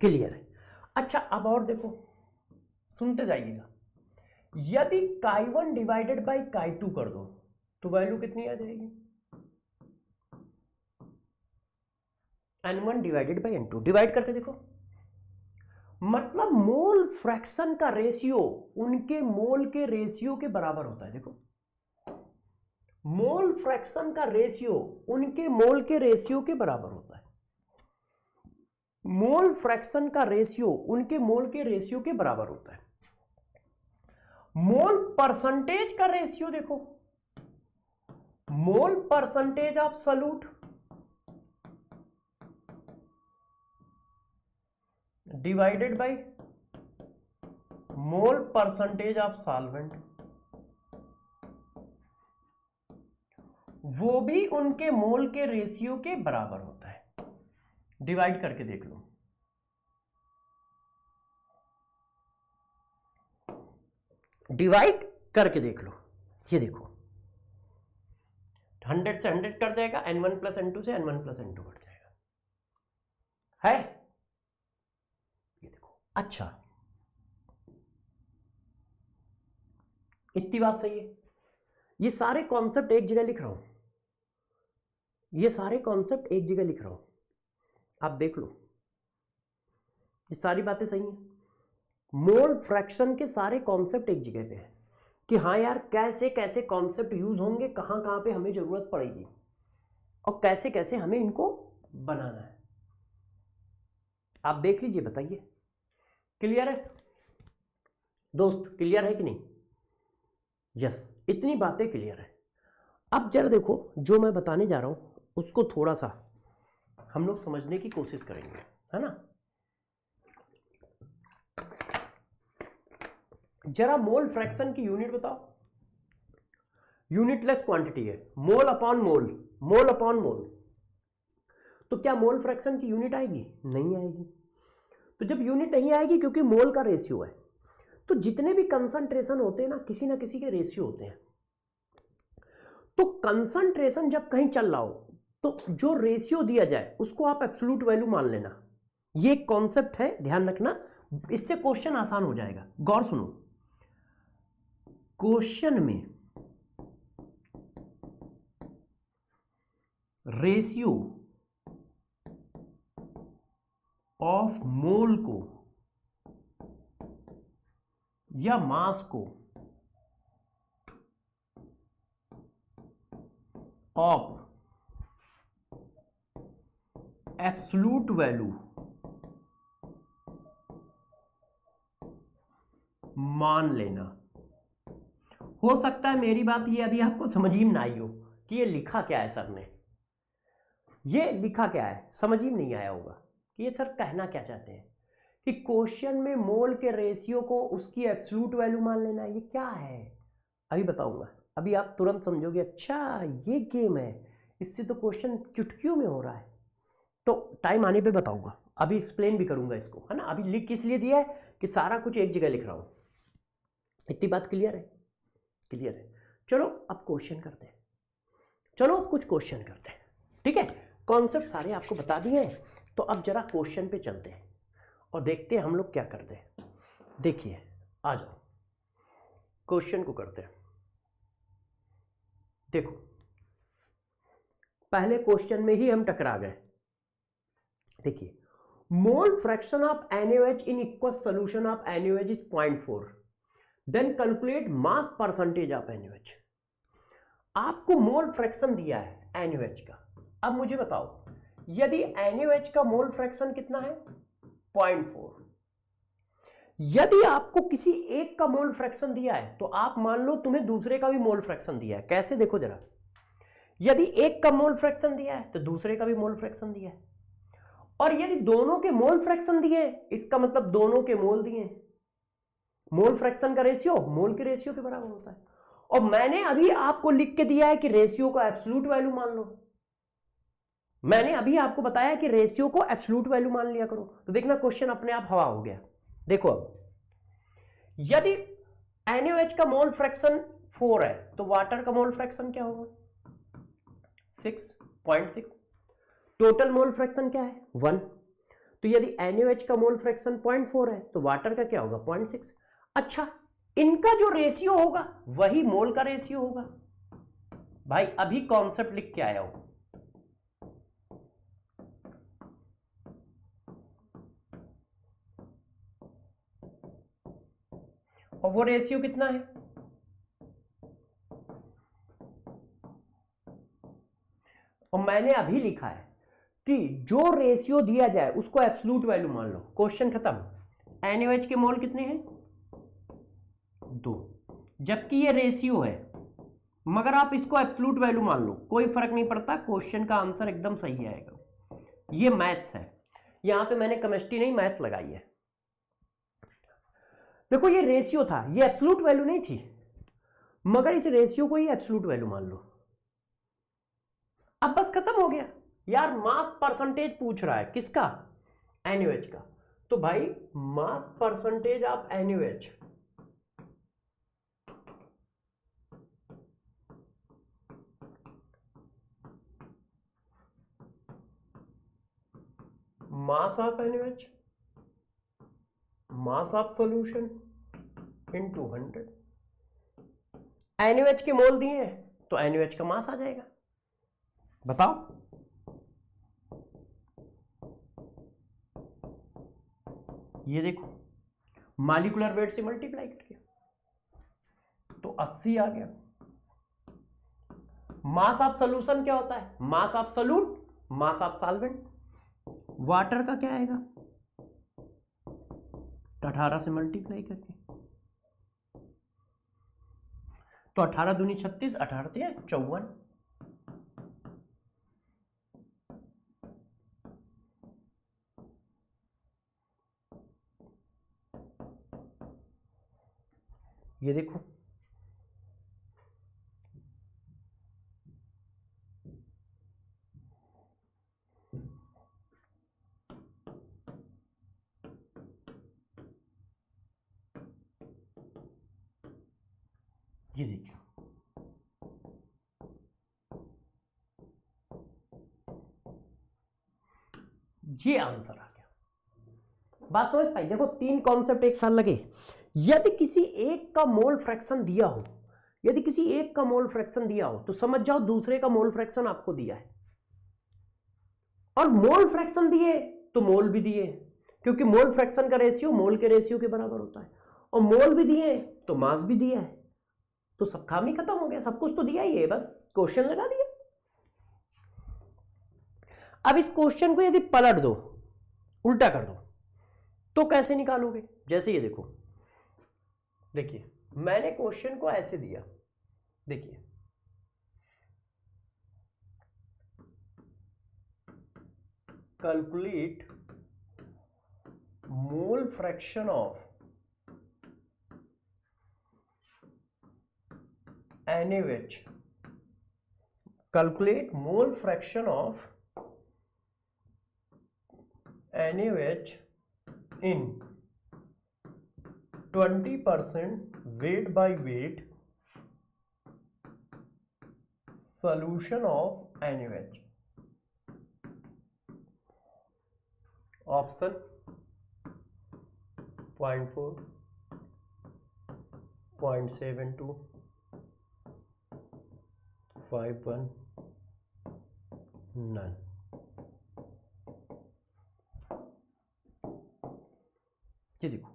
क्लियर है। अच्छा, अब और देखो, सुनते जाइएगा। यदि chi1 डिवाइडेड बाई chi2 कर दो तो वैल्यू कितनी आ जाएगी? n1 divided by n2। Divide करके देखो, मतलब मोल फ्रैक्शन का रेशियो उनके मोल के रेशियो के बराबर होता है। देखो, मोल फ्रैक्शन का रेशियो उनके मोल के रेशियो के बराबर होता है। मोल फ्रैक्शन का रेशियो उनके मोल के रेशियो के बराबर होता है। मोल परसेंटेज का रेशियो देखो, mole percentage of solute divided by mole percentage of solvent, वो भी उनके मोल के रेशियो के बराबर होता है। डिवाइड करके देख लो, डिवाइड करके देख लो। ये देखो, 100 से 100 कट जाएगा, n1 प्लस n2 से n1 प्लस n2 कट जाएगा, है? ये देखो। अच्छा, इतनी बात सही है। ये सारे कॉन्सेप्ट एक जगह लिख रहा हूं, ये सारे कॉन्सेप्ट एक जगह लिख रहा हूं, आप देख लो, ये सारी बातें सही हैं। मोल फ्रैक्शन के सारे कॉन्सेप्ट एक जगह पे हैं कि हाँ यार, कैसे कैसे कॉन्सेप्ट यूज होंगे, कहां कहां पे हमें जरूरत पड़ेगी और कैसे कैसे हमें इनको बनाना है। आप देख लीजिए, बताइए। क्लियर है दोस्त? क्लियर है कि नहीं? यस, इतनी बातें क्लियर है। अब जरा देखो, जो मैं बताने जा रहा हूं उसको थोड़ा सा हम लोग समझने की कोशिश करेंगे, है ना? जरा मोल फ्रैक्शन की यूनिट बताओ। यूनिटलेस क्वांटिटी है, mole upon mole, mole upon mole. तो क्या मोल फ्रैक्शन की यूनिट आएगी? नहीं आएगी। तो जब यूनिट नहीं आएगी, क्योंकि मोल का रेशियो है, तो जितने भी कंसंट्रेशन होते हैं ना किसी के रेशियो होते हैं। तो कंसंट्रेशन जब कहीं चल रहा हो तो जो रेशियो दिया जाए उसको आप एब्सोल्यूट वैल्यू मान लेना। ये एक कॉन्सेप्ट है, ध्यान रखना, इससे क्वेश्चन आसान हो जाएगा। गौर सुनो, क्वेश्चन में रेशियो ऑफ मोल को या मास को ऑफ एब्सोल्यूट वैल्यू मान लेना। हो सकता है मेरी बात ये अभी आपको समझ ही ना आई हो कि ये लिखा क्या है सर ने, ये लिखा क्या है, समझ ही नहीं आया होगा कि ये सर कहना क्या चाहते हैं कि क्वेश्चन में मोल के रेशियो को उसकी एब्सोल्यूट वैल्यू मान लेना। ये क्या है अभी बताऊंगा, अभी आप तुरंत समझोगे, अच्छा ये गेम है, इससे तो क्वेश्चन चुटकियों में हो रहा है। तो टाइम आने पे बताऊंगा, अभी एक्सप्लेन भी करूंगा इसको, है ना? अभी लिख किस लिए दिया है कि सारा कुछ एक जगह लिख रहा हूं। इतनी बात क्लियर है? क्लियर है। चलो अब क्वेश्चन करते हैं, चलो अब कुछ क्वेश्चन करते हैं, ठीक है? कॉन्सेप्ट सारे आपको बता दिए हैं, तो अब जरा क्वेश्चन पे चलते हैं और देखते हैं हम लोग क्या करते हैं। देखिए, आ जाओ, क्वेश्चन को करते हैं। देखो, पहले क्वेश्चन में ही हम टकरा गए। देखिए, mole fraction of NaOH in aqueous solution of NaOH is 0.4, then calculate mass percentage of NaOH। आपको मोल फ्रैक्शन दिया है NaOH का। अब मुझे बताओ, यदि NaOH का मोल फ्रैक्शन कितना है 0.4, यदि आपको किसी एक का मोल फ्रैक्शन दिया है तो आप मान लो तुम्हें दूसरे का भी मोल फ्रैक्शन दिया है। कैसे, देखो जरा, यदि एक का मोल फ्रैक्शन दिया है तो दूसरे का भी मोल फ्रैक्शन दिया है, और यदि दोनों के मोल फ्रैक्शन दिए इसका मतलब दोनों के मोल दिए। मोल फ्रैक्शन का रेशियो मोल के रेशियो के बराबर होता है। और मैंने अभी आपको लिख के दिया है कि रेशियो को एब्सोल्यूट वैल्यू मान लो। मैंने अभी आपको बताया कि रेशियो को एब्सोल्यूट वैल्यू मान लिया करो, तो देखना क्वेश्चन अपने आप हवा हो गया। देखो अब, यदि NaOH का मोल फ्रैक्शन 4 है तो वाटर का मोल फ्रैक्शन क्या होगा 6.6। टोटल मोल फ्रैक्शन क्या है 1, तो यदि NaOH का मोल फ्रैक्शन 0.4 है तो वाटर का क्या होगा 0.6। अच्छा, इनका जो रेशियो होगा वही मोल का रेशियो होगा। भाई अभी कॉन्सेप्ट लिख के आया हूं, और वो रेशियो कितना है, और मैंने अभी लिखा है कि जो रेशियो दिया जाए उसको एब्सोल्यूट वैल्यू मान लो। क्वेश्चन खत्म। NaOH के मोल कितने हैं 2, जबकि ये रेशियो है, मगर आप इसको एब्सोल्यूट वैल्यू मान लो, कोई फर्क नहीं पड़ता, क्वेश्चन का आंसर एकदम सही आएगा। ये मैथ्स है, यहां पे मैंने केमिस्ट्री नहीं मैथ्स लगाई है। देखो ये रेशियो था, ये एब्सोल्यूट वैल्यू नहीं थी, मगर इस रेशियो को ही एब्सोल्यूट वैल्यू मान लो। अब बस खत्म हो गया यार। मास परसेंटेज पूछ रहा है किसका NaOH का, तो भाई मास percentage of NaOH mass of NaOH mass of solution into 100। NaOH के मोल दिए हैं तो NaOH का मास आ जाएगा। बताओ, ये देखो मॉलिक्यूलर वेट से मल्टीप्लाई करके तो 80 आ गया। मास ऑफ सॉल्यूशन क्या होता है, mass of solute, mass of solvent. Water का क्या आएगा 18 से मल्टीप्लाई करके, तो 18 दूनी 36, 18 54। ये देखो ये देखिए, ये आंसर आ गया। बात समझ पाई? देखो 3 कॉन्सेप्ट एक साथ लगे। यदि किसी एक का मोल फ्रैक्शन दिया हो, यदि किसी एक का मोल फ्रैक्शन दिया हो तो समझ जाओ दूसरे का मोल फ्रैक्शन आपको दिया है, और मोल फ्रैक्शन दिए तो मोल भी दिए, क्योंकि मोल फ्रैक्शन का रेशियो मोल के रेशियो के बराबर होता है, और मोल भी दिए तो मास भी दिया है, तो सब काम ही खत्म हो गया। सब कुछ तो दिया ही है, बस क्वेश्चन लगा दिया। अब इस क्वेश्चन को यदि पलट दो, उल्टा कर दो, तो कैसे निकालोगे? जैसे ये देखो, देखिए मैंने क्वेश्चन को ऐसे दिया, देखिए calculate mole fraction of NaOH, calculate mole fraction of NaOH in 20% weight by weight solution of NaOH. Option 0.4, 0.72, 51, none. ये देखो,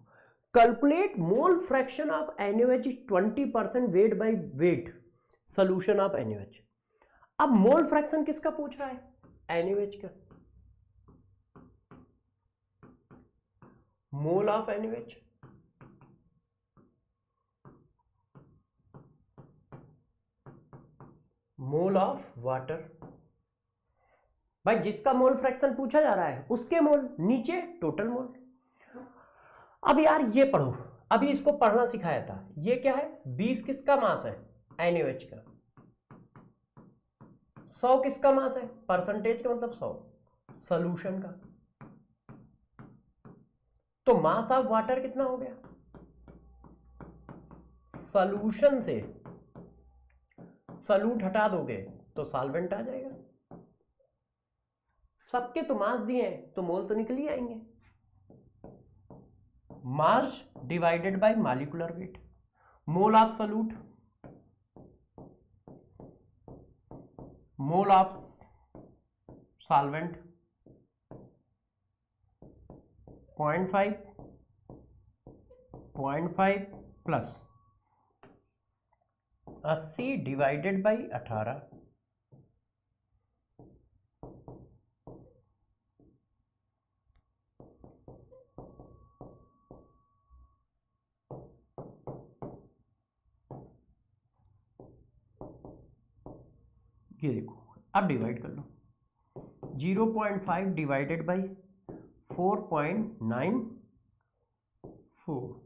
calculate mole fraction of NaOH is 20% weight by wait solution of NaOH। अब mole fraction किसका पूछ रहा है? NaOH का। Mole of NaOH, mole of water. भाई जिसका मोल फ्रैक्शन पूछा जा रहा है उसके मोल, नीचे टोटल मोल। अब यार ये पढ़ो, अभी इसको पढ़ना सिखाया था। ये क्या है? 20 किसका मास है? NaOH का। 100 किसका मास है? परसेंटेज का मतलब 100 सॉल्यूशन का। तो मास ऑफ वाटर कितना हो गया? सॉल्यूशन से सॉल्यूट हटा दोगे तो सॉल्वेंट आ जाएगा। सबके तो मास दिए हैं तो मोल तो निकल ही आएंगे। Mass divided by molecular weight, mole of solute, mole of solvent 0.5 plus 80 divided by 18। ये देखो, अब डिवाइड कर लो। 0.5 डिवाइडेड बाई 4.94।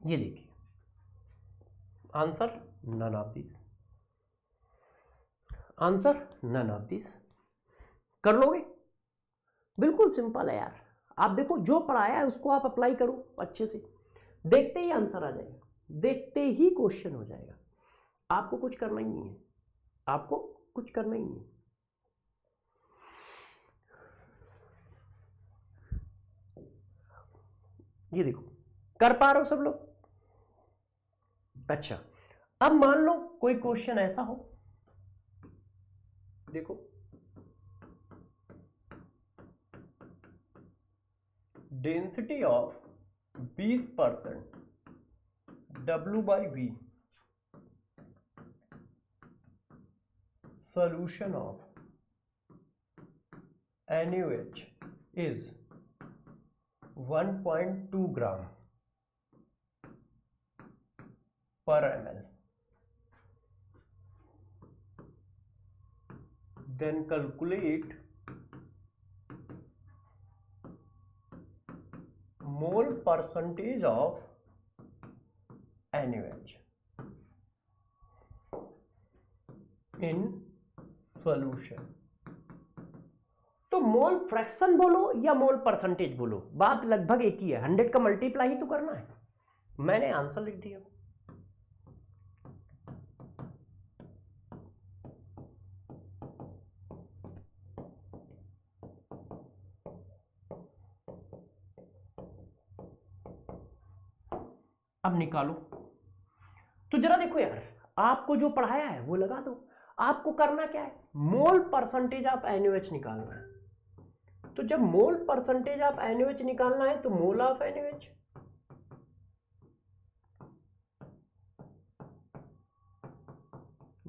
ये देखिए answer none of this, answer none of this. कर लोगे? बिल्कुल सिंपल है यार। आप देखो जो पढ़ाया है उसको आप अप्लाई करो अच्छे से, देखते ही आंसर आ जाएगा, देखते ही क्वेश्चन हो जाएगा। आपको कुछ करना ही नहीं है, आपको कुछ करना ही नहीं है। ये देखो, कर पा रहे हो सब लोग? अच्छा, अब मान लो कोई क्वेश्चन ऐसा हो, देखो density of 20% W/V solution of NaOH is 1.2 gram per ml. Then calculate mole percentage of NaOH in solution। तो मोल फ्रैक्शन बोलो या मोल परसेंटेज बोलो, बात लगभग एक ही है। 100 का मल्टीप्लाई ही तो करना है। मैंने आंसर लिख दिया। अब निकालो। तो जरा देखो यार, आपको जो पढ़ाया है वो लगा दो। आपको करना क्या है? मोल परसेंटेज ऑफ NaOH निकालना है। तो जब मोल परसेंटेज ऑफ NaOH निकालना है तो mole of NaOH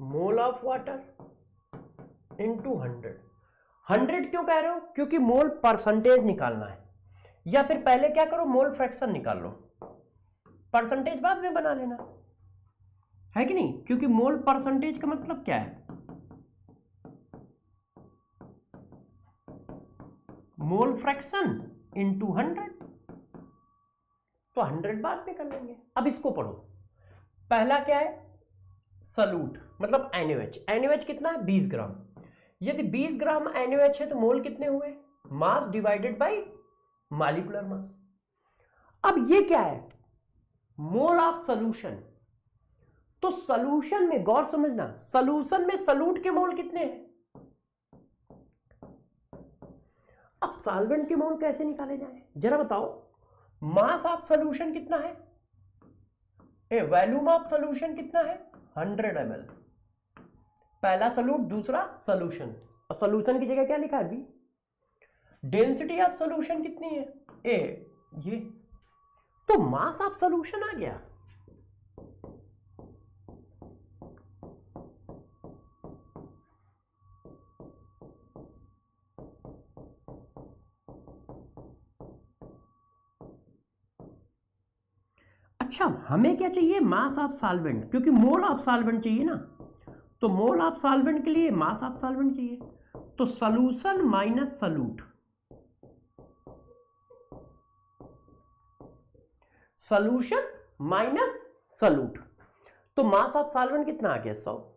mole of water into 100। 100 क्यों कह रहे हो? क्योंकि मोल परसेंटेज निकालना है। या फिर पहले क्या करो, मोल फ्रैक्शन निकाल लो, परसेंटेज बाद में बना लेना, है कि नहीं? क्योंकि मोल परसेंटेज का मतलब क्या है? Mole fraction into 100। तो 100 बाद में कर लेंगे। अब इसको पढ़ो। पहला क्या है? सॉल्यूट मतलब NaOH। NaOH कितना है? 20 ग्राम। यदि 20 ग्राम NaOH है तो मोल कितने हुए? Mass divided by molecular mass. अब ये क्या है? Mole of solution. तो सॉल्यूशन में गौर समझना, सॉल्यूशन में सॉल्यूट के मोल कितने हैं? अब सॉल्वेंट के मोल कैसे निकाले जाए जरा बताओ। मास ऑफ सॉल्यूशन कितना है? वॉल्यूम ऑफ सॉल्यूशन कितना है? 100 ml। पहला सॉल्यूट, दूसरा सॉल्यूशन। और सॉल्यूशन की जगह क्या लिखा है? V। डेंसिटी ऑफ सॉल्यूशन कितनी है? ए, ये तो मास ऑफ सॉल्यूशन आ गया। अच्छा, हमें क्या चाहिए? मास ऑफ सॉल्वेंट, क्योंकि मोल ऑफ सॉल्वेंट चाहिए ना, तो मोल ऑफ सॉल्वेंट के लिए मास ऑफ सॉल्वेंट चाहिए। तो solution minus solute, solution minus solute, तो मास ऑफ सॉल्वेंट कितना आ गया? 100।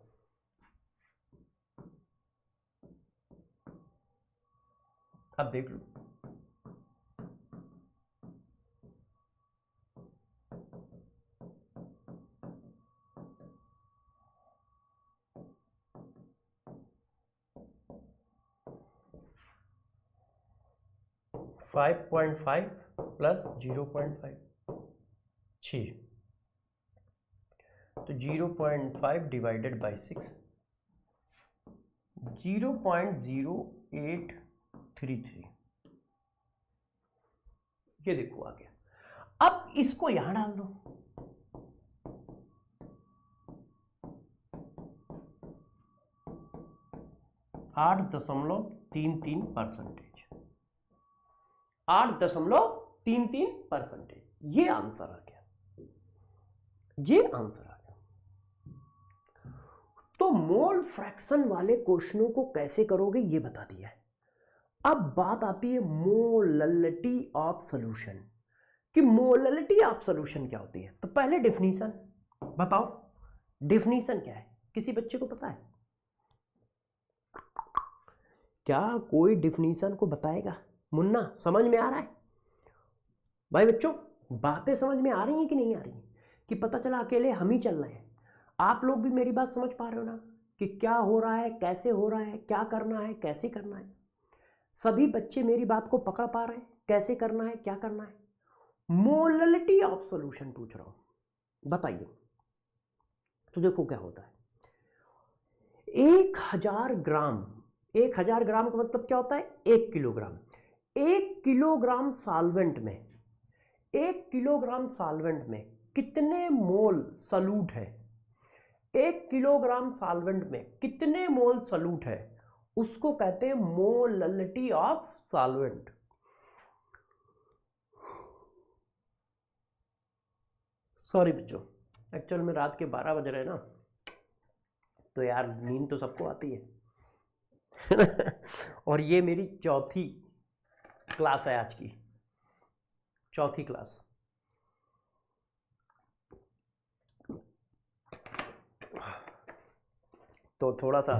अब देख लो, फाइव पॉइंट फाइव प्लस 0.5, 6, तो 0.5 डिवाइडेड बाई 6, 0.0833, ये देखो आ गया। अब इसको यहां डाल दो, आठ दशमलव 33%, 8.33%, ये आंसर आ गया, ये आंसर आ गया। तो मोल फ्रैक्शन वाले क्वेश्चनों को कैसे करोगे ये बता दिया है। अब बात आती है मोललिटी ऑफ सॉल्यूशन, कि मोललिटी ऑफ सॉल्यूशन क्या होती है। तो पहले डेफिनेशन बताओ, डेफिनेशन क्या है? किसी बच्चे को पता है क्या? कोई डेफिनेशन को बताएगा? मुन्ना, समझ में आ रहा है भाई? बच्चों, बातें समझ में आ रही हैं कि नहीं आ रही हैं? कि पता चला अकेले हम ही चल रहे हैं? आप लोग भी मेरी बात समझ पा रहे हो ना, कि क्या हो रहा है, कैसे हो रहा है, क्या करना है, कैसे करना है? सभी बच्चे मेरी बात को पकड़ पा रहे हैं? कैसे करना है, क्या करना है? मोललिटी ऑफ सॉल्यूशन पूछ रहा हूं, बताइए। तो देखो क्या होता है, 1000 ग्राम, 1000 ग्राम का मतलब क्या होता है? 1 किलोग्राम। 1 किलोग्राम सॉल्वेंट में, 1 किलोग्राम सॉल्वेंट में कितने मोल सॉल्यूट है? 1 किलोग्राम सॉल्वेंट में कितने मोल सॉल्यूट है, उसको कहते हैं मोललिटी ऑफ सॉल्वेंट। सॉरी बच्चों, एक्चुअल में रात के 12 बज रहे हैं ना, तो यार नींद तो सबको आती है और ये मेरी चौथी क्लास है, आज की चौथी क्लास। तो थोड़ा सा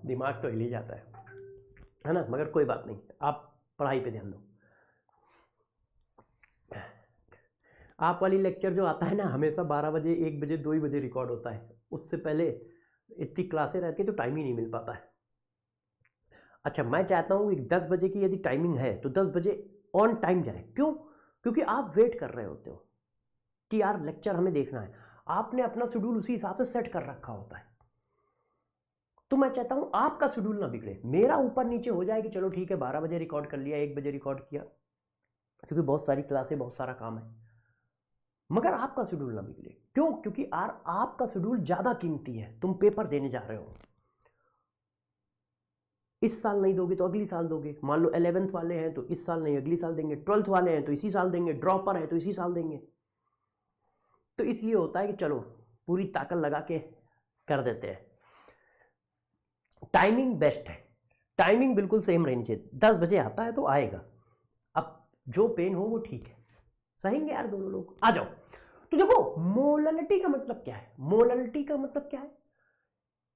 दिमाग तो हिल ही जाता है ना, मगर कोई बात नहीं, आप पढ़ाई पे ध्यान दो। आप वाली लेक्चर जो आता है ना, हमेशा 12 बजे, 1 बजे, 2 बजे रिकॉर्ड होता है, उससे पहले इतनी क्लासें रहती है तो टाइम ही नहीं मिल पाता है। अच्छा, मैं चाहता हूँ कि 10 बजे की यदि टाइमिंग है तो 10 बजे ऑन टाइम जाए। क्यों? क्योंकि आप वेट कर रहे होते हो कि यार लेक्चर हमें देखना है, आपने अपना शेड्यूल उसी हिसाब से सेट कर रखा होता है। तो मैं चाहता हूँ आपका शेड्यूल ना बिगड़े, मेरा ऊपर नीचे हो जाए कि चलो ठीक है 12 बजे रिकॉर्ड कर लिया, 1 बजे रिकॉर्ड किया, क्योंकि बहुत सारी क्लासें, बहुत सारा काम है, मगर आपका शेड्यूल ना बिगड़े। क्यों? क्योंकि यार आपका शेड्यूल ज़्यादा कीमती है, तुम पेपर देने जा रहे हो, इस साल नहीं दोगे तो अगली साल दोगे। मान लो 11th वाले हैं तो इस साल नहीं अगली साल देंगे, 12th वाले हैं तो इसी साल देंगे, ड्रॉपर है तो इसी साल देंगे। तो इसलिए होता है कि चलो पूरी ताकत लगा के कर देते हैं। टाइमिंग बेस्ट है, टाइमिंग बिल्कुल सेम रहनी चाहिए। 10 बजे आता है तो आएगा, अब जो पेन हो वो ठीक है, सहेंगे यार दोनों लोग, आ जाओ। तो देखो मोललिटी का मतलब क्या है? मोललिटी का मतलब क्या है?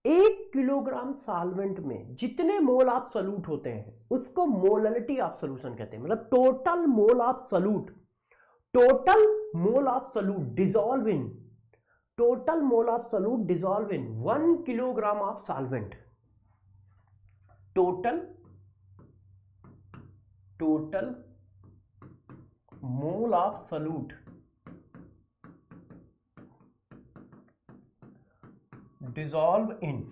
1 किलोग्राम सॉल्वेंट में जितने मोल ऑफ सॉल्यूट होते हैं उसको मोललिटी ऑफ सॉल्यूशन कहते हैं। मतलब total mole of solute, total mole of solute dissolve in, total mole of solute dissolve in 1 kilogram of solvent. Total mole of solute dissolve in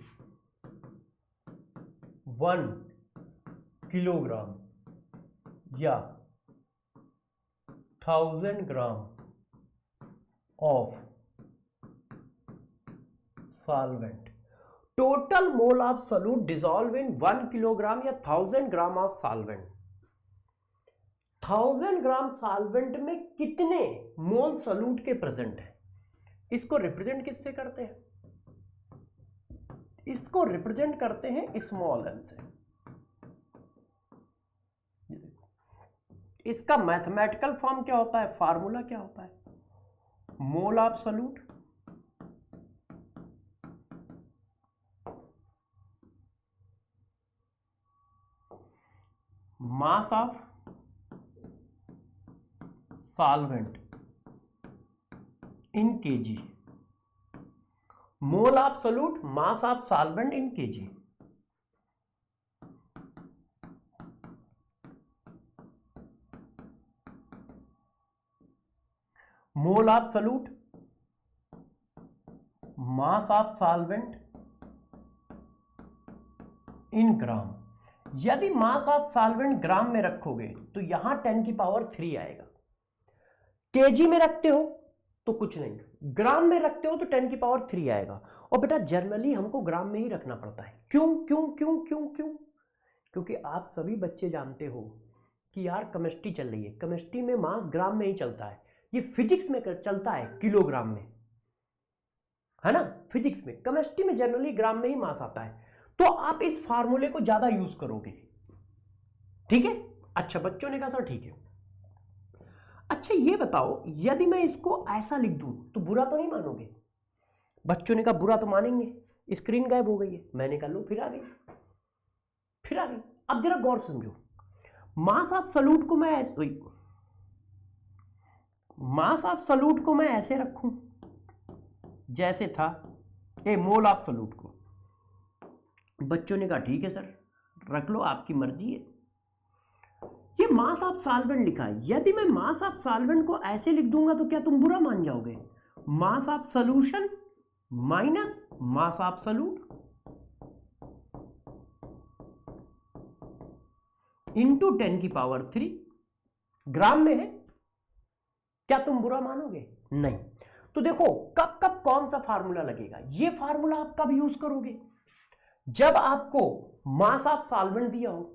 1 kilogram या 1000 gram of solvent, total mole of solute dissolve in 1 kilogram या 1000 gram of solvent. 1000 gram solvent में कितने मोल solute के present है, इसको represent किससे करते हैं? इसको रिप्रेजेंट करते हैं स्मॉल एम से। इसका मैथमेटिकल फॉर्म क्या होता है, फार्मूला क्या होता है? Mole of solute mass of solvent in KG, mole of solute mass of solvent in KG. Mole of solute mass of solvent in gram. यदि मास ऑफ सॉल्वेंट ग्राम में रखोगे तो यहां 10 की पावर 3 आएगा। केजी में रखते हो तो कुछ नहीं, ग्राम में रखते हो तो 10 की पावर 3 आएगा। और बेटा जनरली हमको ग्राम में ही रखना पड़ता है। क्यों क्यों क्यों क्यों क्यों? क्योंकि आप सभी बच्चे जानते हो कि यार केमिस्ट्री चल रही है, केमिस्ट्री में मास ग्राम में ही चलता है, ये फिजिक्स में चलता है किलोग्राम में, है ना? फिजिक्स में, केमिस्ट्री में जनरली ग्राम में ही मास आता है। तो आप इस फार्मूले को ज्यादा यूज करोगे, ठीक है? अच्छा, बच्चों ने कहा सर ठीक है। अच्छा ये बताओ, यदि मैं इसको ऐसा लिख दूं तो बुरा तो नहीं मानोगे? बच्चों ने कहा बुरा तो मानेंगे। स्क्रीन गायब हो गई है। मैंने कहा लो फिर आ गई, फिर आ गई। अब जरा गौर समझो, मास ऑफ सॉल्यूट को मैं मास ऑफ सॉल्यूट को मैं ऐसे रखूं जैसे था ए मोल ऑफ सॉल्यूट को। बच्चों ने कहा ठीक है सर, रख लो, आपकी मर्जी है। ये मास ऑफ सॉल्वेंट लिखा है, यदि मैं मास ऑफ सॉल्वेंट को ऐसे लिख दूंगा तो क्या तुम बुरा मान जाओगे? मास of solution minus mass of solute into 10 की पावर 3 ग्राम में है, क्या तुम बुरा मानोगे? नहीं। तो देखो कब कब कौन सा फार्मूला लगेगा। ये फार्मूला आप कब यूज करोगे? जब आपको मास ऑफ सॉल्वेंट दिया हो।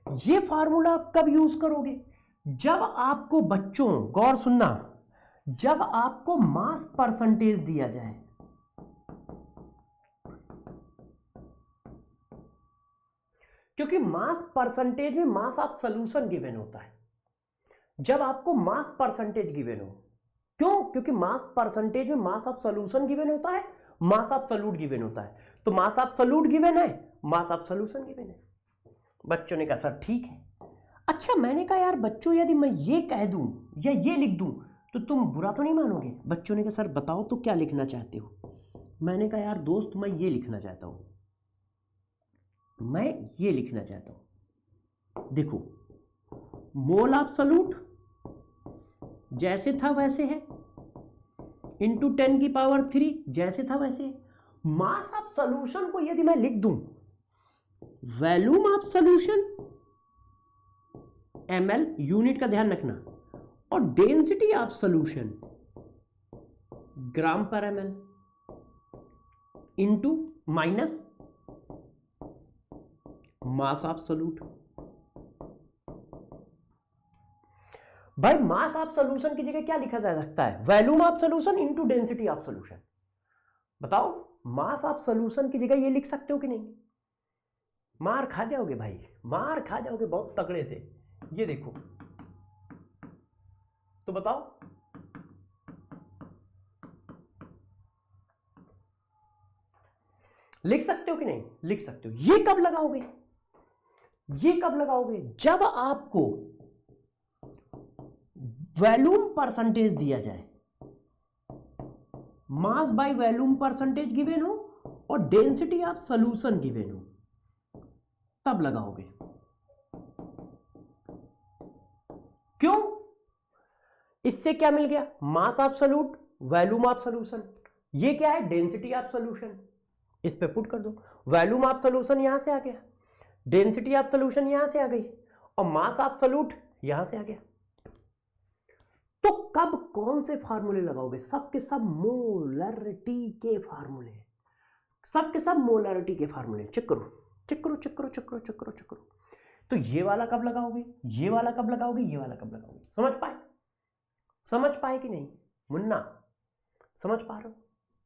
ये फार्मूला आप कब यूज करोगे? जब आपको, बच्चों गौर सुनना, जब आपको मास परसेंटेज दिया जाए। क्योंकि मास परसेंटेज में मास ऑफ सॉल्यूशन गिवन होता है। जब आपको मास परसेंटेज गिवन हो, क्यों? क्योंकि मास परसेंटेज में मास ऑफ सॉल्यूशन गिवन होता है, मास ऑफ सॉल्यूट गिवन होता है। तो मास ऑफ सॉल्यूट गिवन है, मास ऑफ सॉल्यूशन गिवन है। बच्चों ने कहा सर ठीक है। अच्छा, मैंने कहा यार बच्चों, यदि मैं ये कह दूं या ये लिख दूं तो तुम बुरा तो नहीं मानोगे? बच्चों ने कहा सर बताओ तो क्या लिखना चाहते हो? मैंने कहा यार दोस्त, मैं ये लिखना चाहता हूं, मैं ये लिखना चाहता हूं। देखो, मोल ऑफ सॉल्यूट जैसे था वैसे है, इंटू 10 की पावर 3 जैसे था वैसे है। मास ऑफ सॉल्यूशन को यदि मैं लिख दूं volume of solution ml, unit का ध्यान रखना, और density of solution gram per ml into minus mass of solute. भाई मास ऑफ सॉल्यूशन की जगह क्या लिखा जा सकता है? Volume of solution into density of solution. बताओ, मास ऑफ सॉल्यूशन की जगह ये लिख सकते हो कि नहीं? मार खा जाओगे भाई, मार खा जाओगे बहुत तगड़े से। ये देखो तो बताओ, लिख सकते हो कि नहीं? लिख सकते हो। ये कब लगाओगे? ये कब लगाओगे? जब आपको वॉल्यूम परसेंटेज दिया जाए, मास बाय वॉल्यूम परसेंटेज गिवन हो और डेंसिटी ऑफ सॉल्यूशन गिवन हो, तब लगाओगे। क्यों? इससे क्या मिल गया? मास of solute, volume of solution. ये क्या है? Density of solution. इस पे पुट कर दो, वॉल्यूम ऑफ सॉल्यूशन यहां से आ गया, डेंसिटी ऑफ सोल्यूशन यहां से आ गई और मास ऑफ सोल्यूट यहां से आ गया। तो कब कौन से फार्मूले लगाओगे? सबके सब मोलरिटी के फार्मूले, सबके सब मोलरिटी के फार्मूले। चेक करो चेक करो चेक करो चेक करो चेक करो चेक करो। तो ये वाला कब लगाओगे, ये वाला कब लगाओगे, ये वाला कब लगाओगे? समझ पाए कि नहीं मुन्ना? समझ पा रहे हो?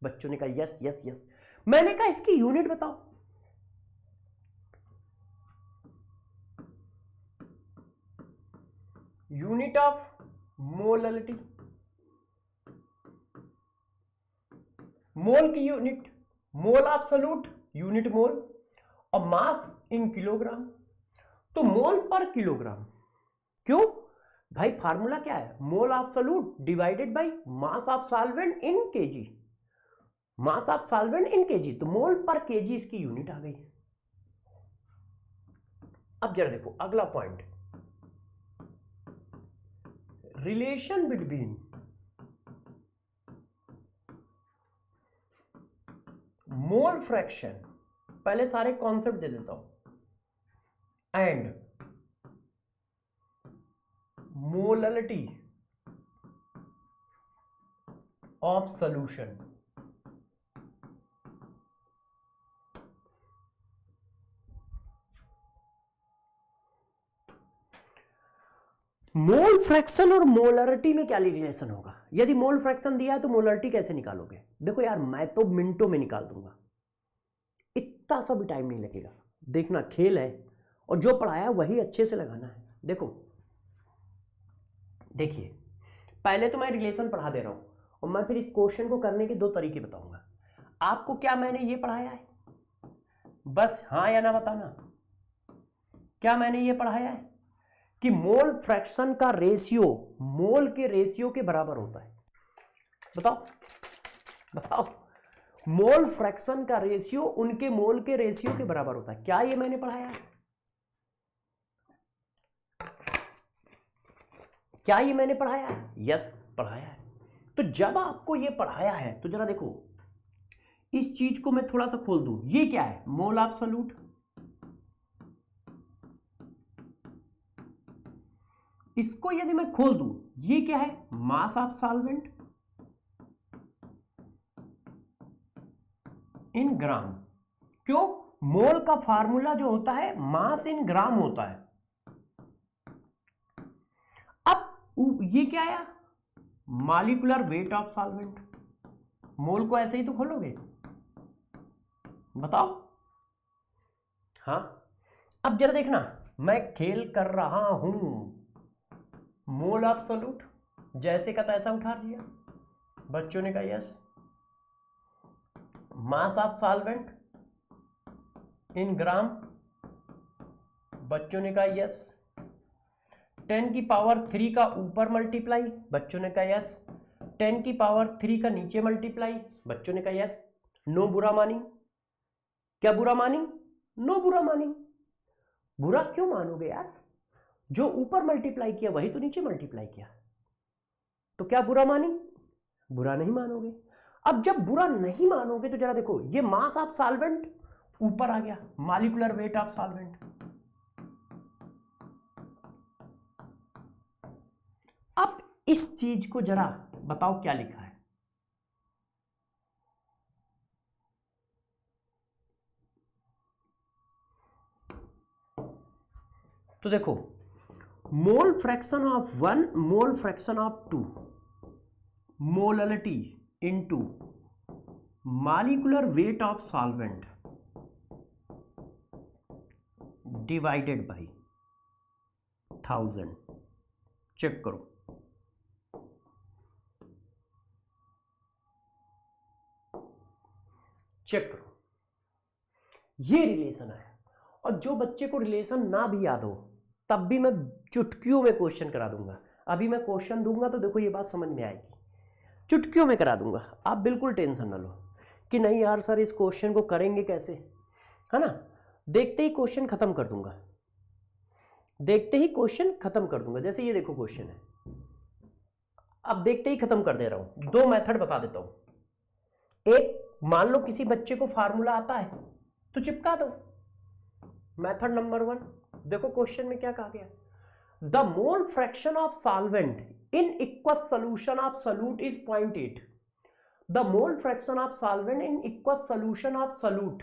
बच्चों ने कहा यस यस यस। मैंने कहा इसकी यूनिट बताओ। यूनिट ऑफ मोलरिटी, मोल की unit, mole of solute unit mole, और मास इन किलोग्राम। तो मोल पर किलोग्राम। क्यों भाई? फार्मूला क्या है? Mole of solute divided by mass of solvent in KG, mass of solvent in KG. तो मोल पर केजी इसकी यूनिट आ गई। अब जरा देखो अगला point, relation between mole fraction, पहले सारे कॉन्सेप्ट दे देता हूं, and molarity of solution. Mole fraction और मोलरिटी में क्या रिलेशन होगा? यदि मोल फ्रैक्शन दिया है तो मोलरिटी कैसे निकालोगे? देखो यार मैं तो मिनटों में निकाल दूंगा, इतना सा भी टाइम नहीं लगेगा। देखना खेल है और जो पढ़ाया वही अच्छे से लगाना है। देखो देखिए, पहले तो मैं रिलेशन पढ़ा दे रहा हूं और मैं फिर इस क्वेश्चन को करने के दो तरीके बताऊंगा। आपको क्या मैंने ये पढ़ाया है? बस हाँ या ना बताना। क्या मैंने ये पढ़ाया है कि मोल फ्रैक्शन का रेशियो मोल के रेशियो के बराबर होता है? बताओ बताओ। मोल फ्रैक्शन का रेशियो उनके मोल के रेशियो के बराबर होता है। क्या ये मैंने पढ़ाया है? क्या ये मैंने पढ़ाया है? यस पढ़ाया है। तो जब आपको ये पढ़ाया है तो जरा देखो, इस चीज को मैं थोड़ा सा खोल दूं। ये क्या है? Mole of solute. इसको यदि मैं खोल दूं, ये क्या है? मास ऑफ सॉल्वेंट इन ग्राम। क्यों? मोल का फार्मूला जो होता है मास इन ग्राम होता है। अब ये क्या आया? Molecular weight of solvent. Mole को ऐसे ही तो खोलोगे, बताओ। हाँ, अब जरा देखना, मैं खेल कर रहा हूं। मोल ऑफ सोल्यूट जैसे का तैसा उठा दिया, बच्चों ने कहा yes. Mass of solvent in gram, बच्चों ने कहा यस। 10 की पावर 3 का ऊपर मल्टीप्लाई, बच्चों ने कहा यस। 10 की पावर 3 का नीचे मल्टीप्लाई, बच्चों ने कहा यस। नो बुरा मानी। क्या बुरा मानी? नो बुरा मानी। बुरा क्यों मानोगे यार? जो ऊपर मल्टीप्लाई किया वही तो नीचे मल्टीप्लाई किया, तो क्या बुरा मानी? बुरा नहीं मानोगे। अब जब बुरा नहीं मानोगे तो जरा देखो, ये मास ऑफ सॉल्वेंट ऊपर आ गया, मॉलिक्यूलर वेट ऑफ सॉल्वेंट। अब इस चीज को जरा बताओ क्या लिखा है? तो देखो, mole fraction of 1, mole fraction of 2, molarity into molecular weight of solvent divided by 1000। Check करो, चेक करो, ये रिलेशन है। और जो बच्चे को रिलेशन ना भी याद हो तब भी मैं चुटकियों में क्वेश्चन करा दूंगा। अभी मैं क्वेश्चन दूंगा तो देखो ये बात समझ में आएगी, चुटकियों में करा दूंगा। आप बिल्कुल टेंशन ना लो कि नहीं यार सर इस क्वेश्चन को करेंगे कैसे, है ना। देखते ही क्वेश्चन खत्म कर दूंगा, देखते ही क्वेश्चन खत्म कर दूंगा। जैसे ये देखो क्वेश्चन है, अब देखते ही खत्म कर दे रहा हूं। दो मेथड बता देता हूं। एक, मान लो किसी बच्चे को फार्मूला आता है तो चिपका दो, मेथड नंबर 1, देखो क्वेश्चन में क्या कहा गया, the mole fraction of solvent in aqueous solution of solute is 0.8. The mole fraction of solvent in aqueous solution of solute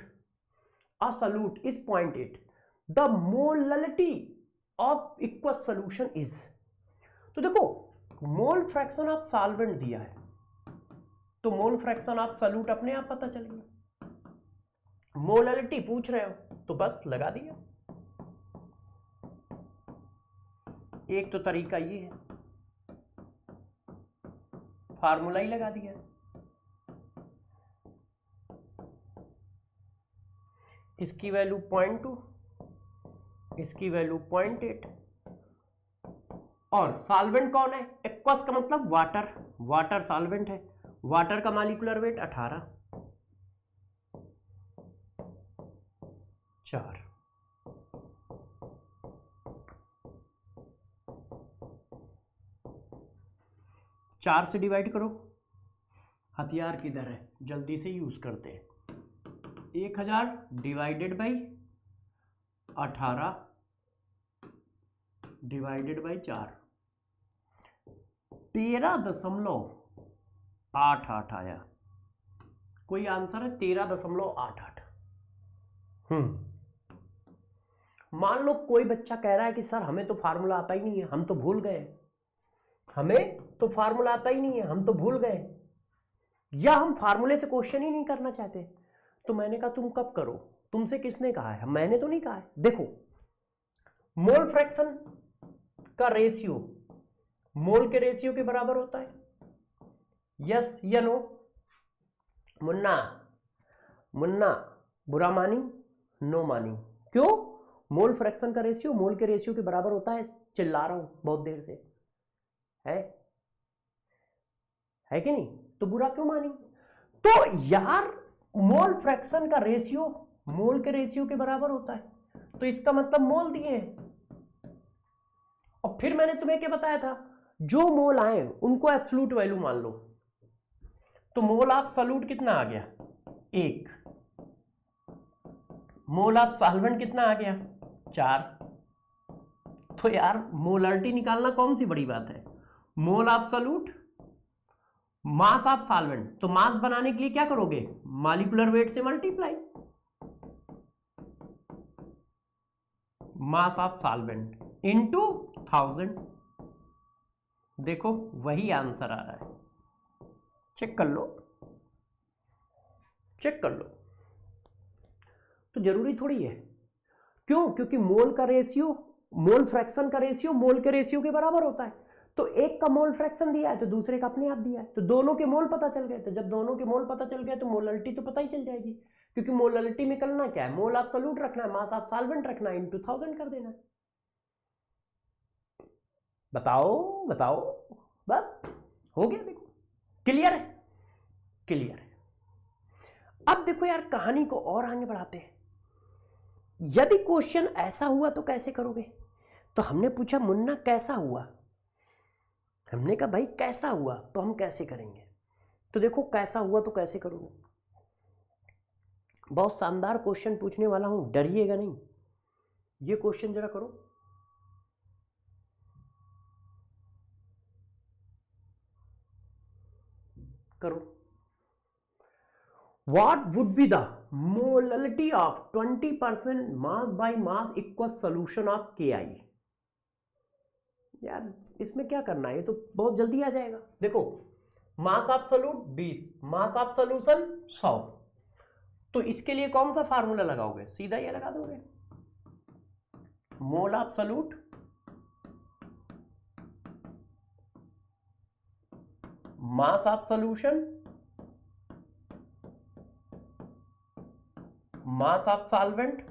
is 0.8. The molality of aqueous solution is, तो देखो mole fraction of solvent दिया है तो मोल fraction of solute अपने आप पता चल गया, मोललिटी पूछ रहे हो तो बस लगा दिया। एक तो तरीका ये है, फार्मूला ही लगा दिया, इसकी वैल्यू 0.2, इसकी वैल्यू 0.8, और सॉल्वेंट कौन है, एक्वस का मतलब वाटर, वाटर सॉल्वेंट है, वाटर का मॉलिक्यूलर वेट 18, 4, चार से डिवाइड करो, हथियार किधर है जल्दी से यूज करते हैं, 1000 डिवाइडेड बाई 18 डिवाइडेड बाई 4, 13.88 आया, कोई आंसर है 13.88। मान लो कोई बच्चा कह रहा है कि सर हमें तो फार्मूला आता ही नहीं है, हम तो भूल गए, हमें तो फार्मूला आता ही नहीं है, हम तो भूल गए, या हम फार्मूले से क्वेश्चन ही नहीं करना चाहते। तो मैंने कहा तुम कब करो, तुमसे किसने कहा है, मैंने तो नहीं कहा है। देखो मोल फ्रैक्शन का रेशियो मोल के रेशियो के बराबर होता है, यस या नो? मुन्ना मुन्ना बुरा मानी, नो मानी, क्यों? मोल फ्रैक्शन का रेशियो मोल के रेशियो के बराबर होता है, चिल्ला रहा हूं बहुत देर से, है कि नहीं? तो बुरा क्यों मानी? तो यार मोल फ्रैक्शन का रेशियो मोल के रेशियो के बराबर होता है, तो इसका मतलब मोल दिए हैं। और फिर मैंने तुम्हें क्या बताया था, जो मोल आए उनको एब्सोल्यूट वैल्यू मान लो, तो मोल ऑफ सॉल्यूट कितना आ गया 1, मोल ऑफ सॉल्वेंट कितना आ गया 4। तो यार मोलरिटी निकालना कौन सी बड़ी बात है, mole of solute mass of solvent, तो मास बनाने के लिए क्या करोगे, मॉलिक्यूलर वेट से multiply, mass of solvent into 1000, देखो वही आंसर आ रहा है, चेक कर लो, चेक कर लो। तो जरूरी थोड़ी है, क्यों? क्योंकि मोल का रेशियो मोल फ्रैक्शन का रेशियो मोल के रेशियो के बराबर होता है, तो एक का मोल फ्रैक्शन दिया है तो दूसरे का अपने आप दिया है, तो दोनों के मोल पता चल गए, तो जब दोनों के मोल पता चल गए तो मोलरिटी तो पता ही चल जाएगी, क्योंकि मोलरिटी में करना क्या है, मोल एब्सोल्यूट रखना है, मास ऑफ सॉल्वेंट रखना है, इनटू 1000 कर देना। बताओ बताओ, बस हो गया, देखो क्लियर है, क्लियर है। अब देखो यार कहानी को और आगे बढ़ाते हैं, यदि क्वेश्चन ऐसा हुआ तो कैसे करोगे? तो हमने पूछा मुन्ना कैसा हुआ, हमने कहा भाई कैसा हुआ तो हम कैसे करेंगे, तो देखो कैसा हुआ तो कैसे करोगे, बहुत शानदार क्वेश्चन पूछने वाला हूं, डरिएगा नहीं। ये क्वेश्चन जरा करो, करो, What would be the molality of 20% mass by mass equals solution of Ki? यार इसमें क्या करना है, ये तो बहुत जल्दी आ जाएगा। देखो मास of solute 20, mass of solution 100, तो इसके लिए कौन सा फार्मूला लगाओगे, सीधा ये लगा दोगे, मोल of solute mass of solution mass of solvent,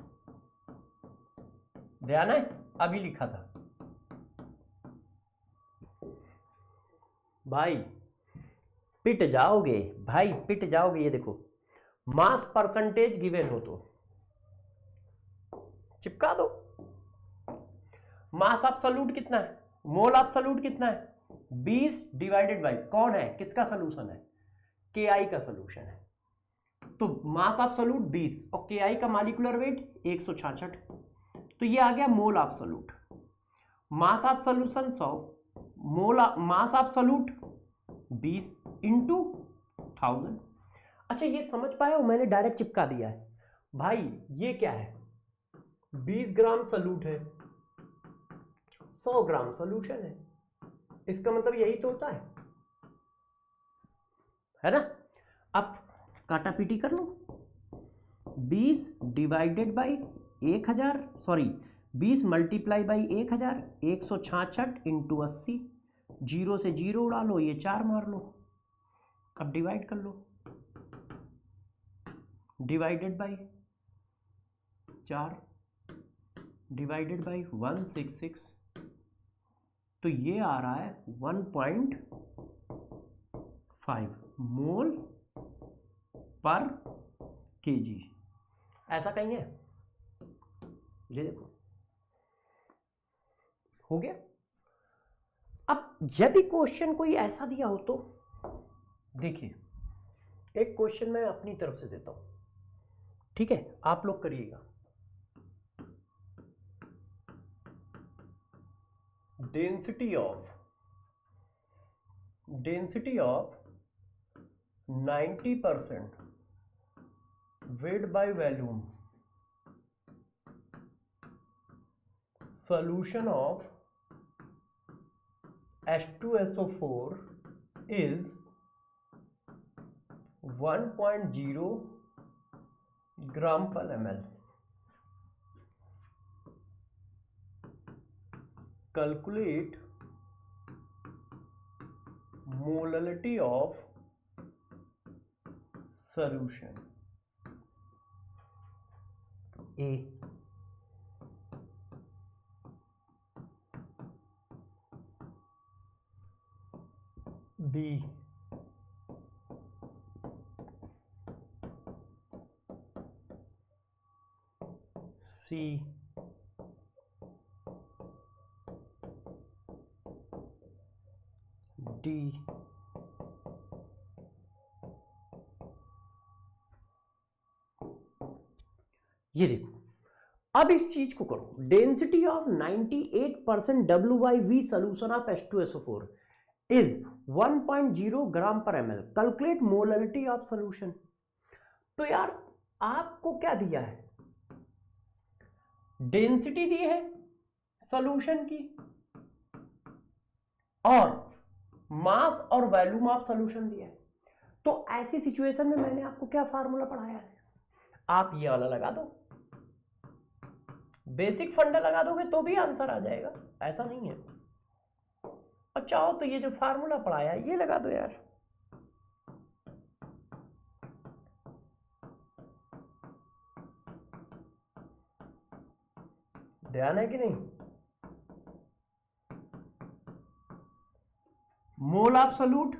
ध्यान है अभी लिखा था भाई, पिट जाओगे भाई, पिट जाओगे। ये देखो मास परसेंटेज गिवन हो तो चिपका दो, मास ऑफ सॉल्यूट कितना है, मोल ऑफ सॉल्यूट कितना है 20 डिवाइडेड बाई कौन है, किसका सोल्यूशन है, Ki का सोल्यूशन है, तो मास ऑफ सॉल्यूट 20 और Ki का मॉलिक्यूलर वेट 166, तो ये आ गया mole absolute. Mass of solution 100, mole mass of solute 20 into 1000। अच्छा ये समझ पाए हो, मैंने डायरेक्ट चिपका दिया है भाई। ये क्या है, 20 ग्राम सॉल्यूट है, 100 ग्राम सॉल्यूशन है, इसका मतलब यही तो होता है ना। अब काटा पीटी कर लो, 20 divided by 1000, sorry 20 multiply by 1000, 166 into 80, 0 से 0 उड़ा लो, ये 4 मार लो। अब डिवाइड कर लो, डिवाइडेड बाई 4 डिवाइडेड बाई 166, तो ये आ रहा है 1.5 मोल पर केजी। ऐसा कहीं है, ये देखो हो गया। अब यदि क्वेश्चन कोई ऐसा दिया हो तो देखिए, एक क्वेश्चन मैं अपनी तरफ से देता हूं, ठीक है, आप लोग करिएगा। Density of 90% weight by volume solution of H2SO4 is 1.0 gram per ml. Calculate molality of solution. A, B, C, D, ये देखो। अब इस चीज को करो, density of 98% W/V solution of H2SO4 is 1.0 gram per ml। Calculate molarity of solution. तो यार आपको क्या दिया है, डेंसिटी दी है सोल्यूशन की और मास और वॉल्यूम ऑफ सोल्यूशन दिया है। तो ऐसी सिचुएशन में मैंने आपको क्या फार्मूला पढ़ाया है, आप ये वाला लगा दो, बेसिक फंडा लगा दोगे तो भी आंसर आ जाएगा, ऐसा नहीं है। और चाहो तो ये जो फार्मूला पढ़ाया है ये लगा दो यार। ध्यान है कि नहीं। मोल of solute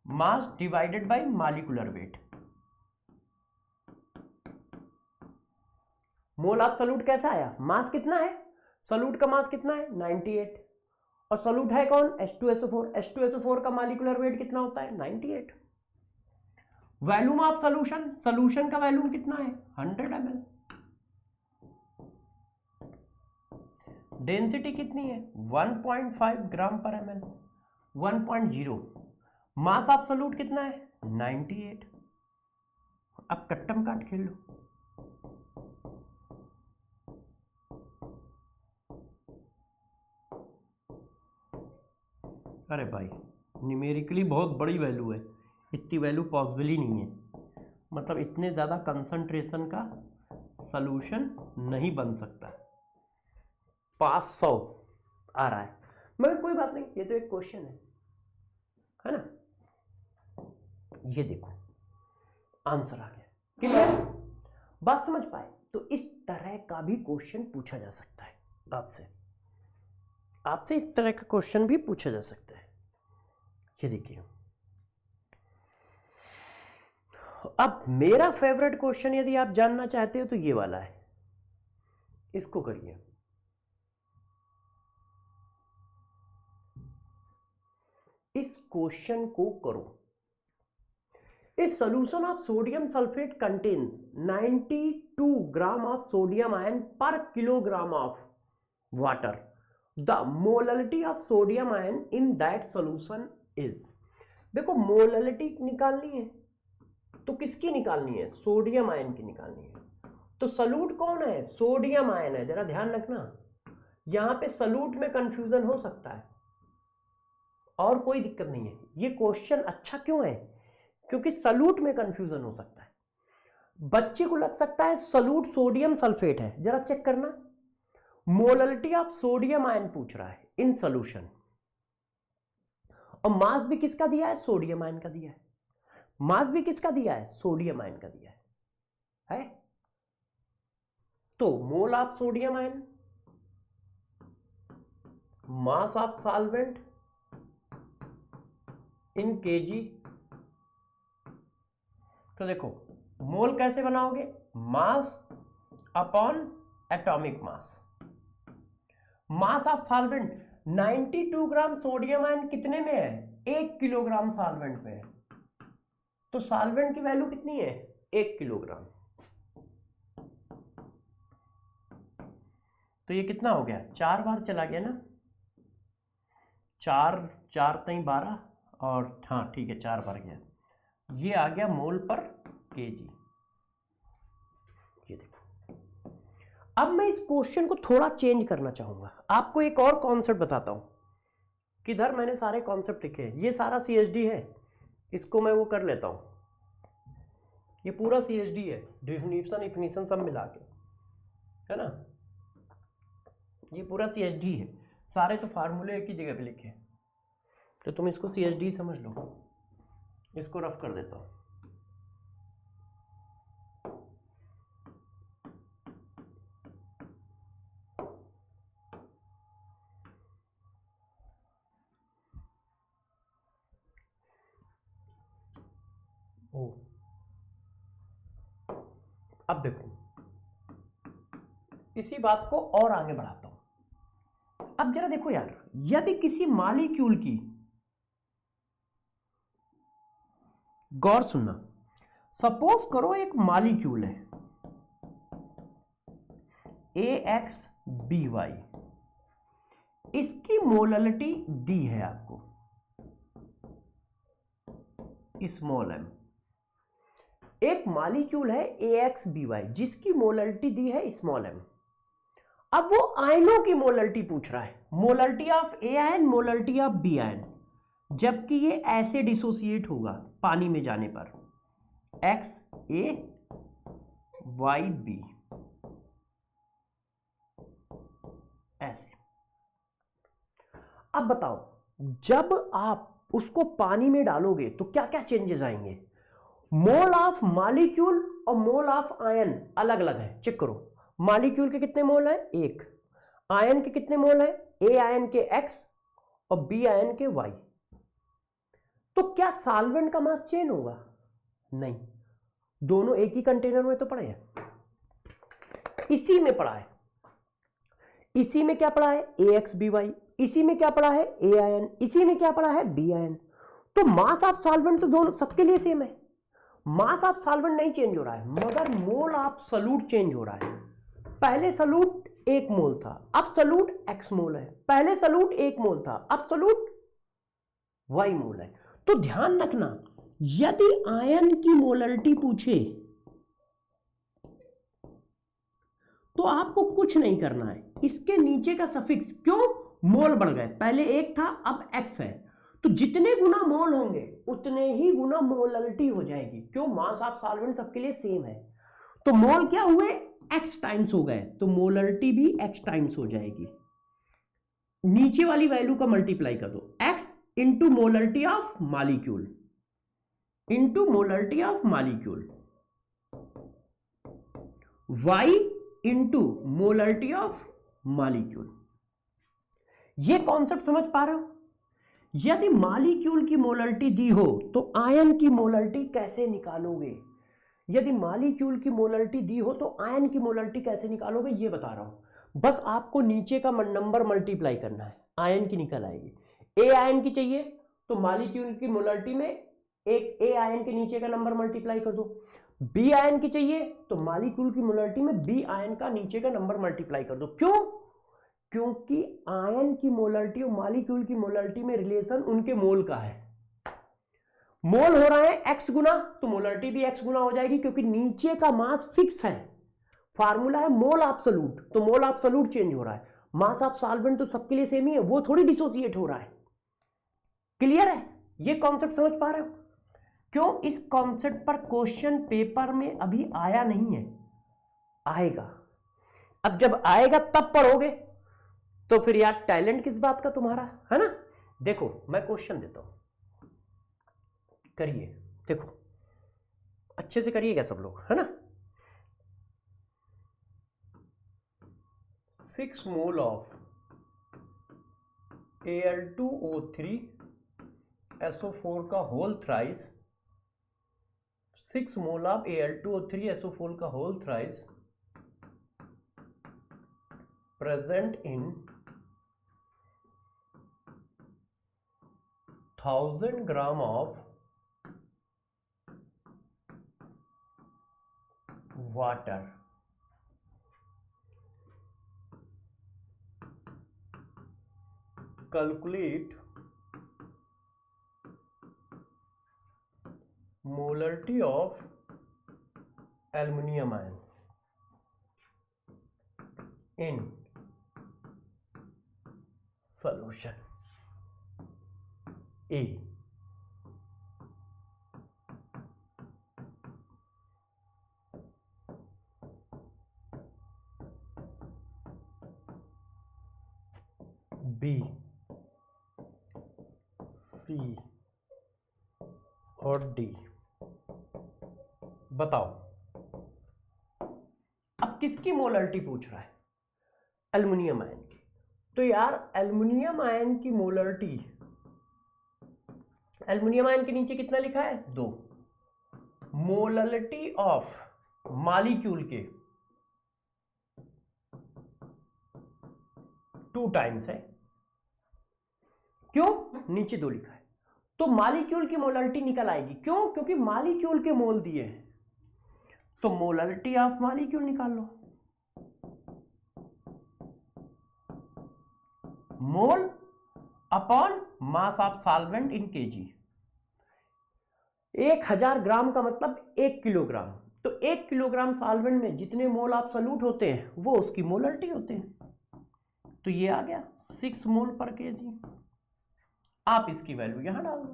mass divided by molecular weight. Mole of solute कैसा आया, मास कितना है, सॉल्यूट का मास कितना है 98, और सॉल्यूट है कौन H2SO4, H2SO4 का मॉलिक्यूलर वेट कितना होता है 98। वॉल्यूम ऑफ सॉल्यूशन, सॉल्यूशन का वॉल्यूम कितना है 100 ml। डेंसिटी कितनी है 1.5 gram per ml, 1.0। Mass of solute कितना है 98। अब कट्टम काट खेल लो, अरे भाई न्यूमेरिकली बहुत बड़ी वैल्यू है, इतनी वैल्यू पॉसिबल ही नहीं है, मतलब इतने ज़्यादा कंसंट्रेशन का सॉल्यूशन नहीं बन सकता। 500 आ रहा है, मगर कोई बात नहीं, ये तो एक क्वेश्चन है ना। ये देखो आंसर आ गया, क्लियर, बात समझ पाए। तो इस तरह का भी क्वेश्चन पूछा जा सकता है आपसे इस तरह का क्वेश्चन भी पूछा जा सकता है। ये देखिए, अब मेरा फेवरेट क्वेश्चन यदि आप जानना चाहते हो तो ये वाला है, इसको करिए। इस क्वेश्चन को करो। A solution of sodium sulfate contains 92 gram of sodium ion per kilogram of water. The molality of sodium ion in that solution is. देखो मोललिटी निकालनी है तो किसकी निकालनी है? सोडियम आयन की निकालनी है। तो सलूट कौन है? सोडियम आयन है। जरा ध्यान रखना, यहां पे सलूट में कंफ्यूजन हो सकता है और कोई दिक्कत नहीं है। ये क्वेश्चन अच्छा क्यों है? क्योंकि सलूट में कंफ्यूजन हो सकता है। बच्चे को लग सकता है सलूट सोडियम सल्फेट है, जरा चेक करना। मोललिटी ऑफ सोडियम आयन पूछ रहा है इन सॉल्यूशन, और मास भी किसका दिया है? सोडियम आयन का दिया है। मास भी किसका दिया है? सोडियम आयन का दिया है? तो mole of sodium ion, mass of solvent in KG. तो देखो मोल कैसे बनाओगे? Mass upon atomic mass. Mass of solvent 92 gram sodium ion कितने में है? 1 किलोग्राम सॉल्वेंट में है। तो सॉल्वेंट की वैल्यू कितनी है? 1 किलोग्राम। तो ये कितना हो गया? 4 बार चला गया ना, 4 4 3 12, और हाँ ठीक है 4 बार गया। ये आ गया मोल पर केजी। ये देखो, अब मैं इस क्वेश्चन को थोड़ा चेंज करना चाहूंगा। आपको एक और कॉन्सेप्ट बताता हूं। किधर मैंने सारे कॉन्सेप्ट लिखे हैं। ये सारा सीएचडी है, इसको मैं वो कर लेता हूं। ये पूरा सीएचडी है, डिफिनीशन इफिनीशन सब मिला के, है ना। ये पूरा सीएचडी है, सारे तो फार्मूले एक ही जगह पे लिखे हैं। तो तुम इसको सीएचडी समझ लो। इसको रफ कर देता हूं। अब देखो, इसी बात को और आगे बढ़ाता हूं। अब जरा देखो यार, यदि किसी मॉलिक्यूल की, गौर सुनना, सपोज करो एक मॉलिक्यूल है AXBY, इसकी मोललिटी दी है आपको स्मॉल m। एक मॉलिक्यूल है AXBY जिसकी मोललिटी दी है स्मॉल m। अब वो आयनों की मोललिटी पूछ रहा है, molality of A ion, molality of B ion, जबकि ये ऐसे डिसोसिएट होगा पानी में जाने पर, XAYB ऐसे। अब बताओ, जब आप उसको पानी में डालोगे तो क्या क्या चेंजेस आएंगे? मोल ऑफ मॉलिक्यूल और मोल ऑफ आयन अलग अलग है। चेक करो, मॉलिक्यूल के कितने मोल है? 1। आयन के कितने मोल है? A आयन के X और B आयन के Y। तो क्या सॉल्वेंट का मास चेंज होगा? नहीं, दोनों एक ही कंटेनर में तो पड़े हैं। इसी में पड़ा है, इसी में क्या पड़ा है? AXBY। इसी में क्या पड़ा है? A ion. इसी में क्या पड़ा है? B ion. तो मास ऑफ सॉल्वेंट तो दोनों सबके लिए सेम है। मास ऑफ सॉल्वेंट नहीं चेंज हो रहा है, मगर मोल ऑफ सॉल्यूट चेंज हो रहा है। पहले सॉल्यूट 1 मोल था, अब सॉल्यूट X मोल है। पहले सॉल्यूट 1 मोल था, अब सॉल्यूट Y मोल है। तो ध्यान रखना, यदि आयन की मोललिटी पूछे तो आपको कुछ नहीं करना है, इसके नीचे का सफिक्स, क्यों? मोल बढ़ गए, पहले 1 था अब X है, तो जितने गुना मोल होंगे उतने ही गुना मोललिटी हो जाएगी। क्यों? मास ऑफ सॉल्वेंट सबके लिए सेम है। तो मोल क्या हुए? X टाइम्स हो गए, तो मोललिटी भी X टाइम्स हो जाएगी। नीचे वाली वैल्यू का मल्टीप्लाई कर दो, X into molality of molecule, into molality of molecule, Y into molality of molecule. ये कॉन्सेप्ट समझ पा रहे हो? यदि मॉलिक्यूल की मोललिटी दी हो तो आयन की मोललिटी कैसे निकालोगे? यदि मॉलिक्यूल की मोललिटी दी हो तो आयन की मोललिटी कैसे निकालोगे, ये बता रहा हूं। बस आपको नीचे का नंबर मल्टीप्लाई करना है, आयन की निकल आएगी। A आयन की चाहिए तो मॉलिक्यूल की मोललिटी में एक ए आयन के नीचे का नंबर मल्टीप्लाई कर दो। बी आयन की चाहिए तो मॉलिक्यूल की मोलरिटी में बी आयन का नीचे का नंबर मल्टीप्लाई कर दो। क्यों? क्योंकि आयन की मोलरिटी और मॉलिक्यूल की मोलरिटी में रिलेशन उनके मोल का है। मोल हो रहा है एक्स गुना तो मोलरिटी भी एक्स गुना हो जाएगी, क्योंकि नीचे का मास फिक्स है। फार्मूला है मोल एब्सोल्यूट, तो मोल एब्सोल्यूट चेंज हो रहा है। मास ऑफ सॉल्वेंट तो सबके लिए सेम ही है, वो थोड़ी डिसोसिएट हो रहा है। क्लियर है? ये कॉन्सेप्ट समझ पा रहे हो? क्यों? इस कॉन्सेप्ट पर क्वेश्चन पेपर में अभी आया नहीं है, आएगा। अब जब आएगा तब पढ़ोगे, तो फिर यार टैलेंट किस बात का तुम्हारा, है ना? देखो मैं क्वेश्चन देता हूं, करिए, देखो अच्छे से करिएगा सब लोग, है ना। 6 मोल ऑफ Al2O3 SO4 का whole thrice, 6 mole of Al2O3 SO4 का whole thrice present in 1000 gram of water. Calculate molarity of aluminium ion in solution A. B, C और डी। बताओ अब किसकी मोलरिटी पूछ रहा है? एल्युमिनियम आयन की। तो यार एल्युमिनियम आयन की मोलरिटी, एल्युमिनियम आयन के नीचे कितना लिखा है? 2। मोलरिटी ऑफ मॉलिक्यूल के 2 टाइम्स है। क्यों? नीचे 2 लिखा है, तो मॉलिक्यूल की मोलरिटी निकल आएगी। क्यों? क्योंकि मॉलिक्यूल के मोल दिए हैं, तो मोलरिटी ऑफ मॉलिक्यूल निकाल लो। Mole upon mass of solvent in KG. 1000 gram का मतलब 1 किलोग्राम, तो 1 किलोग्राम सॉल्वेंट में जितने मोल एब्सोल्यूट होते हैं वो उसकी मोलरिटी होते हैं। तो ये आ गया 6 मोल पर केजी। आप इसकी वैल्यू यहां डाल दो,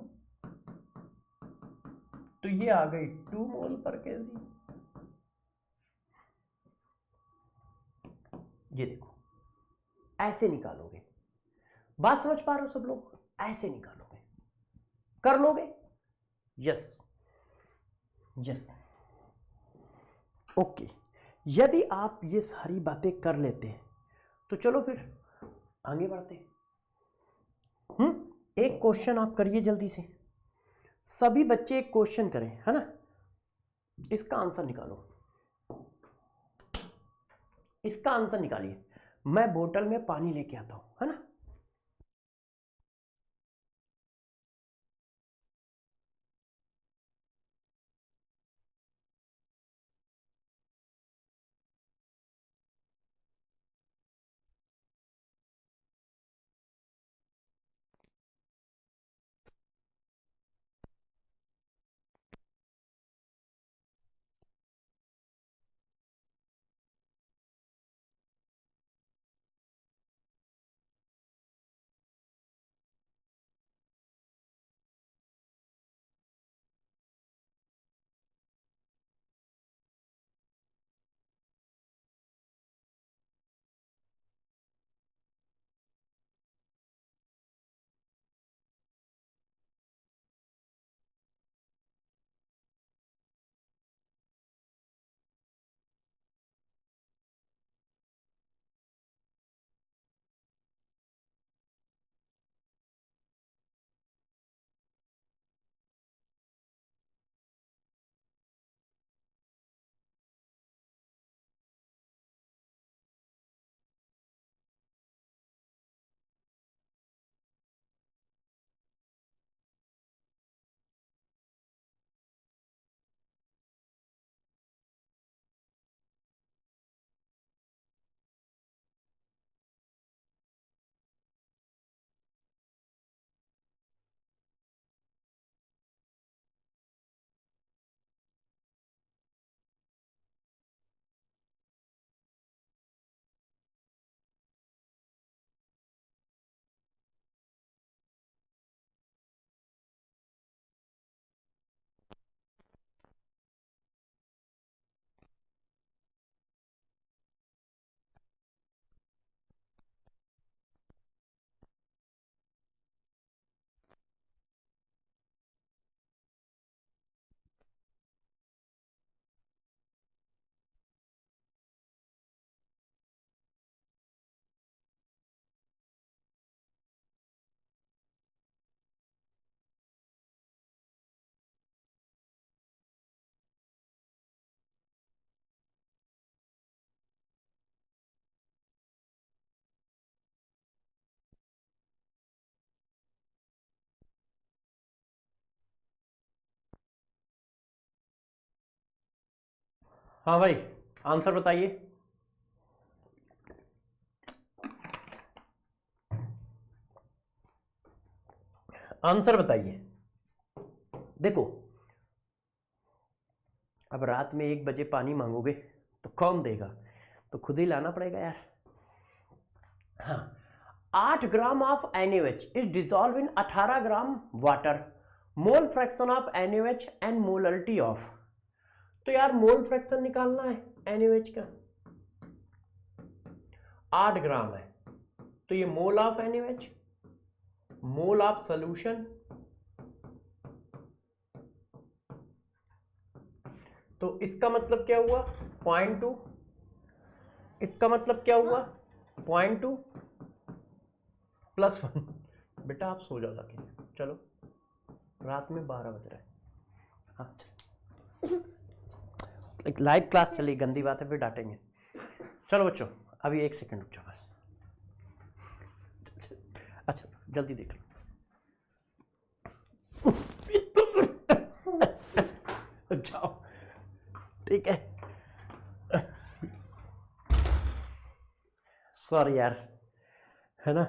तो ये आ गई 2 मोल पर केजी। ये देखो ऐसे निकालोगे। बात समझ पा रहे हो सब लोग? ऐसे निकालोगे, कर लोगे? Yes yes, okay. यदि आप ये सारी बातें कर लेते हैं तो चलो फिर आगे बढ़ते हैं। एक क्वेश्चन आप करिए जल्दी से, सभी बच्चे एक क्वेश्चन करें, है ना। इसका आंसर निकालो, इसका आंसर निकालिए। मैं बोतल में पानी लेके आता हूं, है ना। हाँ भाई, आंसर बताइए। आंसर बताइए। देखो, अब रात में 1 बजे पानी मांगोगे तो कौन देगा? तो खुद ही लाना पड़ेगा यार। हाँ, 8 gram of NaOH is dissolve in 18 gram water, mole fraction of NaOH and molarity of. तो यार मोल फ्रैक्शन निकालना है NaOH का, 8 ग्राम है तो ये mole of NaOH, mole of solution, तो इसका मतलब क्या हुआ 0.2, इसका मतलब क्या हुआ 0.2 + 1। बेटा आप सो जाओ जाके, चलो रात में 12 बज रहे हैं। हाँ एक लाइव क्लास चली, गंदी बात है, फिर डांटेंगे। चलो बच्चों अभी 1 सेकंड रुक जाओ बस। अच्छा जल्दी देख लो। जाओ ठीक है। सॉरी यार, है ना,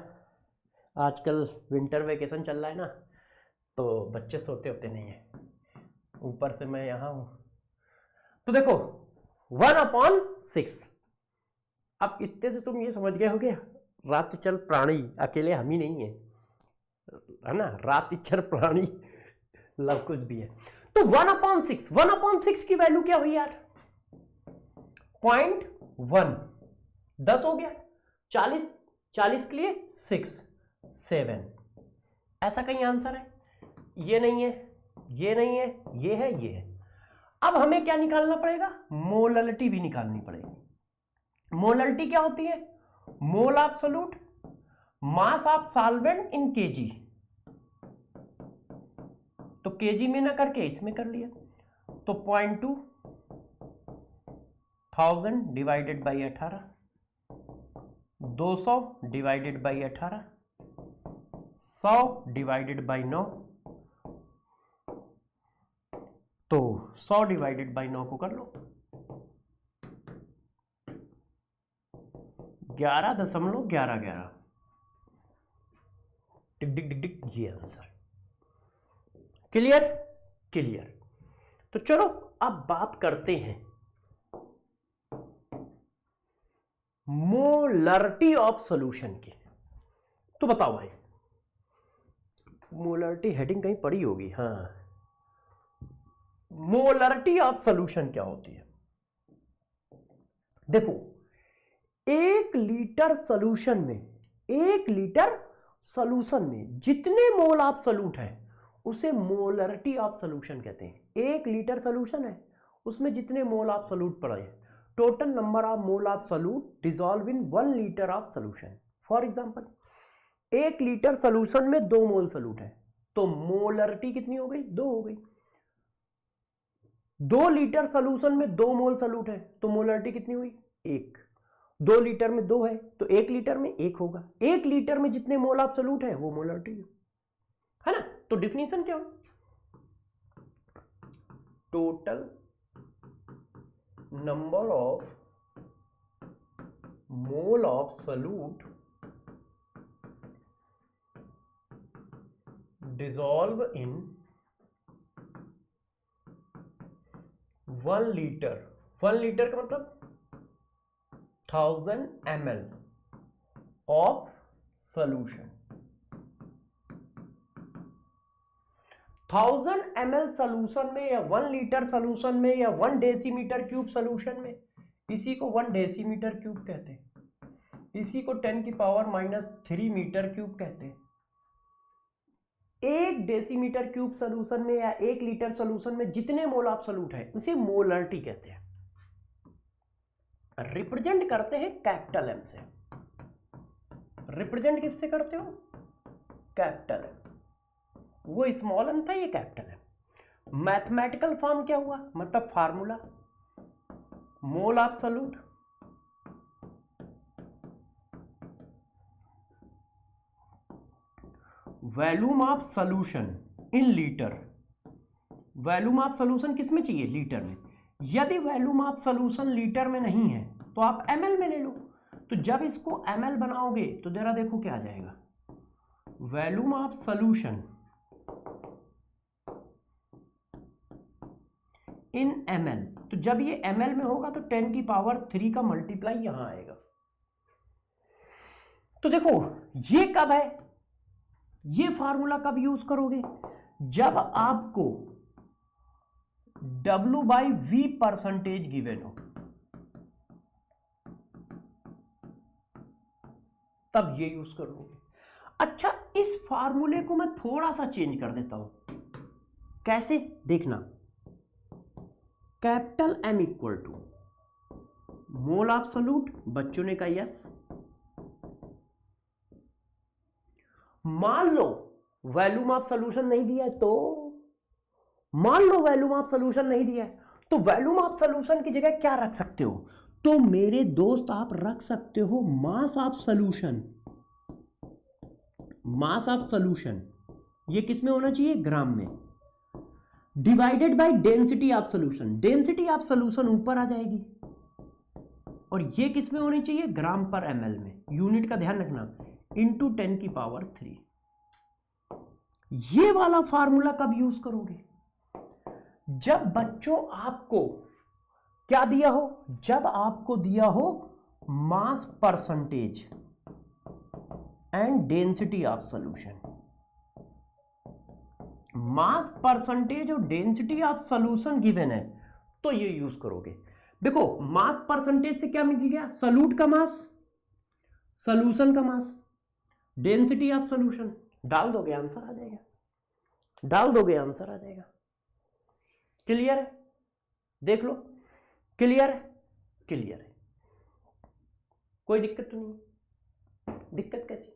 आजकल विंटर वेकेशन चल रहा है ना, तो बच्चे सोते होते नहीं है, ऊपर से मैं यहाँ हूँ। तो देखो 1/6। अब इतने से तुम ये समझ गए होगे रातचर प्राणी अकेले हम ही नहीं है ना, रातचर प्राणी लव कुछ भी है। तो 1/6 की वैल्यू क्या हुई यार 0.1, 10 हो गया, 40 के लिए 6 7, ऐसा कहीं आंसर है? ये नहीं है, ये नहीं है, ये है, ये है। अब हमें क्या निकालना पड़ेगा? मोलरिटी भी निकालनी पड़ेगी। मोलरिटी क्या होती है? Mole of solute mass of solvent in KG. तो केजी में ना करके इसमें कर लिया, तो 0.2 1000 divided by 18, 200 divided by 18, 100 divided by 9। तो 100 डिवाइडेड बाई 9 को कर लो, 11.1111। टिक टिक टिक टिक, ये आंसर। क्लियर? क्लियर। तो चलो अब बात करते हैं मोलरिटी ऑफ सॉल्यूशन की। तो बताओ भाई, मोलरिटी हेडिंग कहीं पड़ी होगी, हाँ। मोलरिटी ऑफ सॉल्यूशन क्या होती है? देखो 1 लीटर सॉल्यूशन में, 1 लीटर सॉल्यूशन में जितने मोल ऑफ सॉल्यूट है उसे मोलरिटी ऑफ सॉल्यूशन कहते हैं। 1 लीटर सॉल्यूशन है, उसमें जितने मोल ऑफ सॉल्यूट पड़े हैं, total number of mole of solute dissolve in 1 litre of solution. For example 1 litre solution में 2 मोल सॉल्यूट है, तो मोलरिटी कितनी हो गई? 2 हो गई। 2 लीटर सॉल्यूशन में 2 मोल सॉल्यूट है, तो मोलरिटी कितनी हुई? 1। 2 लीटर में 2 है, तो 1 लीटर में 1 होगा। 1 लीटर में जितने मोल ऑफ सॉल्यूट है वो मोलरिटी है ना। तो डिफिनीशन क्या हो? Total number of mole of solute dissolve in 1 litre. 1 litre का मतलब 1000 ml of solution. 1000 ml solution में या 1 लीटर सॉल्यूशन में या 1 डेसीमीटर क्यूब सॉल्यूशन में, इसी को 1 डेसीमीटर क्यूब कहते हैं, इसी को 10⁻³ मीटर क्यूब कहते हैं। 1 डेसीमीटर क्यूब सॉल्यूशन में या 1 लीटर सॉल्यूशन में जितने मोल ऑफ सॉल्यूट है उसे मोलरिटी कहते हैं। रिप्रेजेंट करते हैं कैपिटल एम से। रिप्रेजेंट किससे करते हो? Capital M. वो स्मॉल एम था, ये कैपिटल एम। मैथमेटिकल फॉर्म क्या हुआ? मतलब formula mole of solute volume of solution in litre. Volume of solution किस में चाहिए? लीटर में। यदि वॉल्यूम ऑफ सॉल्यूशन लीटर में नहीं है तो आप ml में ले लो। तो जब इसको ml बनाओगे तो जरा देखो क्या आ जाएगा, volume of solution in ml। तो जब ये ml में होगा तो 10 की पावर 3 का मल्टीप्लाई यहां आएगा। तो देखो ये कब है, ये फार्मूला कब यूज करोगे, जब आपको W/V परसेंटेज गिवन हो, तब ये यूज करोगे। अच्छा, इस फार्मूले को मैं थोड़ा सा चेंज कर देता हूं। कैसे, देखना, capital M equal to mole of solute, बच्चों ने कहा यस। मान लो वॉल्यूम ऑफ सॉल्यूशन नहीं दिया है, तो मान लो वॉल्यूम ऑफ सॉल्यूशन नहीं दिया है, तो वॉल्यूम ऑफ सॉल्यूशन की जगह क्या रख सकते हो, तो मेरे दोस्त आप रख सकते हो मास of solution. Mass of solution ये किस में होना चाहिए, ग्राम में, divided by density of solution. Density of solution ऊपर आ जाएगी, और ये किस में होनी चाहिए, ग्राम पर ml में। यूनिट का ध्यान रखना, इंटू 10 की पावर 3। ये वाला फार्मूला कब यूज करोगे, जब बच्चों आपको क्या दिया हो, जब आपको दिया हो mass percentage and density of solution. Mass percentage और डेंसिटी ऑफ सॉल्यूशन गिवन है तो ये यूज करोगे। देखो मास परसेंटेज से क्या मिल गया, सॉल्यूट का मास, सॉल्यूशन का मास, डेंसिटी ऑफ सॉल्यूशन, डाल दोगे आंसर आ जाएगा, डाल दोगे आंसर आ जाएगा। क्लियर है, देख लो, क्लियर है, क्लियर है, कोई दिक्कत तो नहीं, दिक्कत कैसी,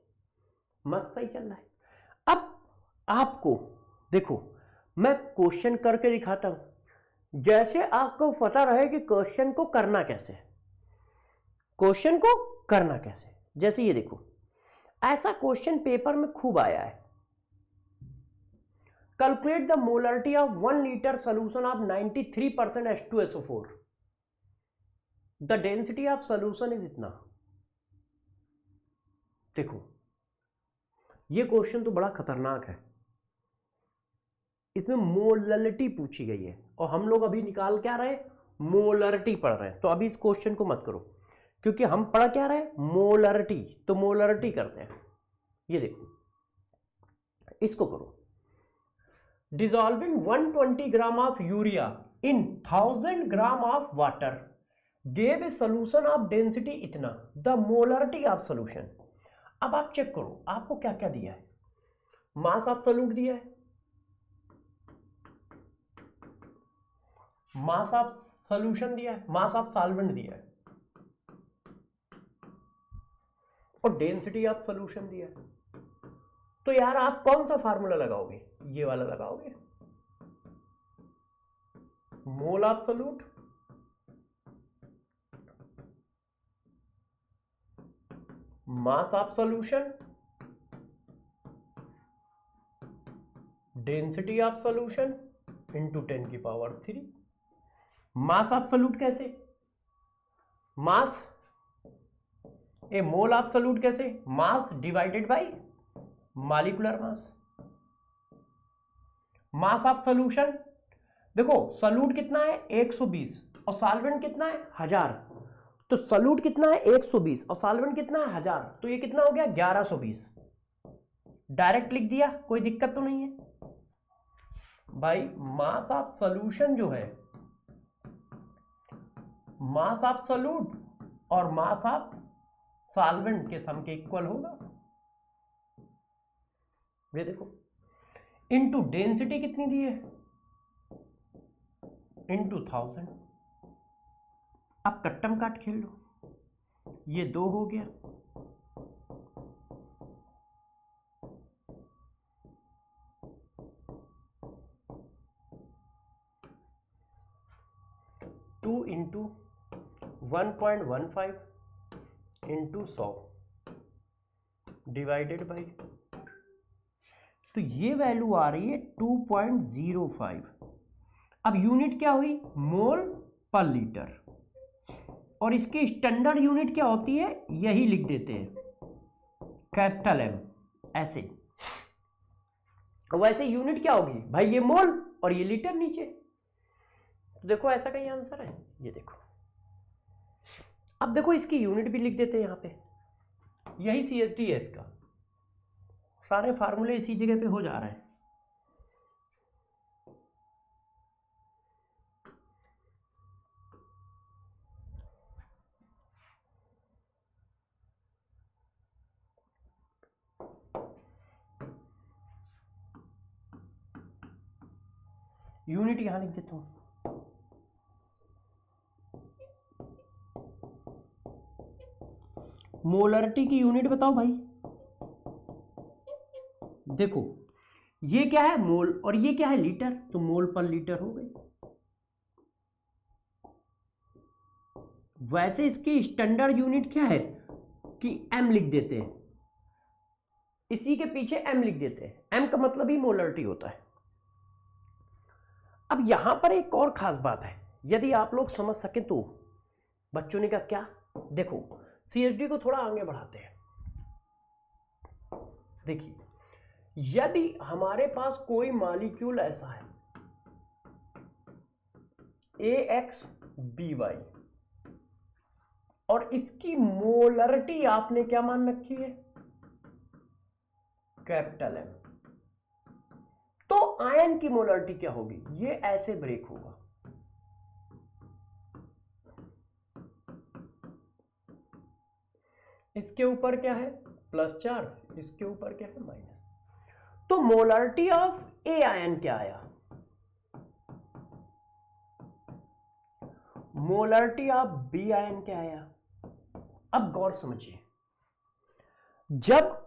मस्त सही चल रहा है। अब आपको देखो मैं क्वेश्चन करके दिखाता हूं, जैसे आपको पता रहे कि क्वेश्चन को करना कैसे है, क्वेश्चन को करना कैसे। जैसे ये देखो, ऐसा क्वेश्चन पेपर में खूब आया है, calculate the molarity of 1 litre solution of 93% H2SO4, the density of solution is इतना। देखो ये क्वेश्चन तो बड़ा खतरनाक है, इसमें मोलरिटी पूछी गई है, और हम लोग अभी निकाल क्या रहे, मोलरिटी पढ़ रहे हैं। तो अभी इस क्वेश्चन को मत करो, क्योंकि हम पढ़ क्या रहे, मोलरिटी, तो मोलरिटी करते हैं। ये देखो, इसको करो, dissolving 120 gram of urea in 1000 gram of water gave a solution of density इतना, द मोलरिटी ऑफ सोल्यूशन। अब आप चेक करो आपको क्या क्या दिया है, मास ऑफ सॉल्यूट दिया है, मास ऑफ सॉल्यूशन दिया है, मास ऑफ सॉल्वेंट दिया है, और डेंसिटी ऑफ सॉल्यूशन दिया है। तो यार आप कौन सा फार्मूला लगाओगे, ये वाला लगाओगे, मोल of solute mass of solution density of solution into 10 की पावर 3। मास ऑफ सॉल्यूट कैसे, मास ए मोल ऑफ सॉल्यूट कैसे, mass divided by molecular mass. Mass of solution, देखो सॉल्यूट कितना है 120 और सॉल्वेंट कितना है 1000, तो सॉल्यूट कितना है 120 और सॉल्वेंट कितना है 1000, तो ये कितना हो गया 1120। डायरेक्ट लिख दिया, कोई दिक्कत तो नहीं है भाई। मास ऑफ सॉल्यूशन जो है, मास ऑफ सॉल्यूट और मास ऑफ सॉल्वेंट के सम के इक्वल होगा। ये देखो, इनटू डेंसिटी कितनी दी है, इनटू 1000। अब कट्टम काट खेल लो, ये 2 हो गया, two into 1.15 into 100 divided by, तो ये वैल्यू आ रही है 2.05। अब यूनिट क्या हुई, मोल पर लीटर, और इसकी स्टैंडर्ड यूनिट क्या होती है, यही लिख देते हैं, कैपिटल एम, ऐसे। वैसे यूनिट क्या होगी भाई, ये मोल और ये लीटर नीचे। तो देखो ऐसा कहीं आंसर है, ये देखो। अब देखो इसकी यूनिट भी लिख देते हैं यहां पे, यही CH3 है इसका, सारे फार्मूले इसी जगह पे हो जा रहे हैं। यूनिट यहां लिख देता हूं, मोलरिटी की यूनिट बताओ भाई। देखो ये क्या है, मोल, और ये क्या है, लीटर, तो मोल पर लीटर हो गई। वैसे इसकी स्टैंडर्ड यूनिट क्या है कि एम लिख देते हैं, इसी के पीछे एम लिख देते हैं, एम का मतलब ही मोलरिटी होता है। अब यहां पर एक और खास बात है, यदि आप लोग समझ सके तो। बच्चों ने कहा क्या, देखो CH3 को थोड़ा आगे बढ़ाते हैं। देखिए यदि हमारे पास कोई मॉलिक्यूल ऐसा है AXBY, और इसकी मोलरिटी आपने क्या मान रखी है, कैपिटल एम, तो आयन की मोलरिटी क्या होगी, ये ऐसे ब्रेक होगा। इसके ऊपर क्या है, प्लस चार्ज, इसके ऊपर क्या है, माइनस। तो मोलरिटी ऑफ ए आयन क्या आया, मोलरिटी ऑफ बी आयन क्या आया। अब गौर समझिए, जब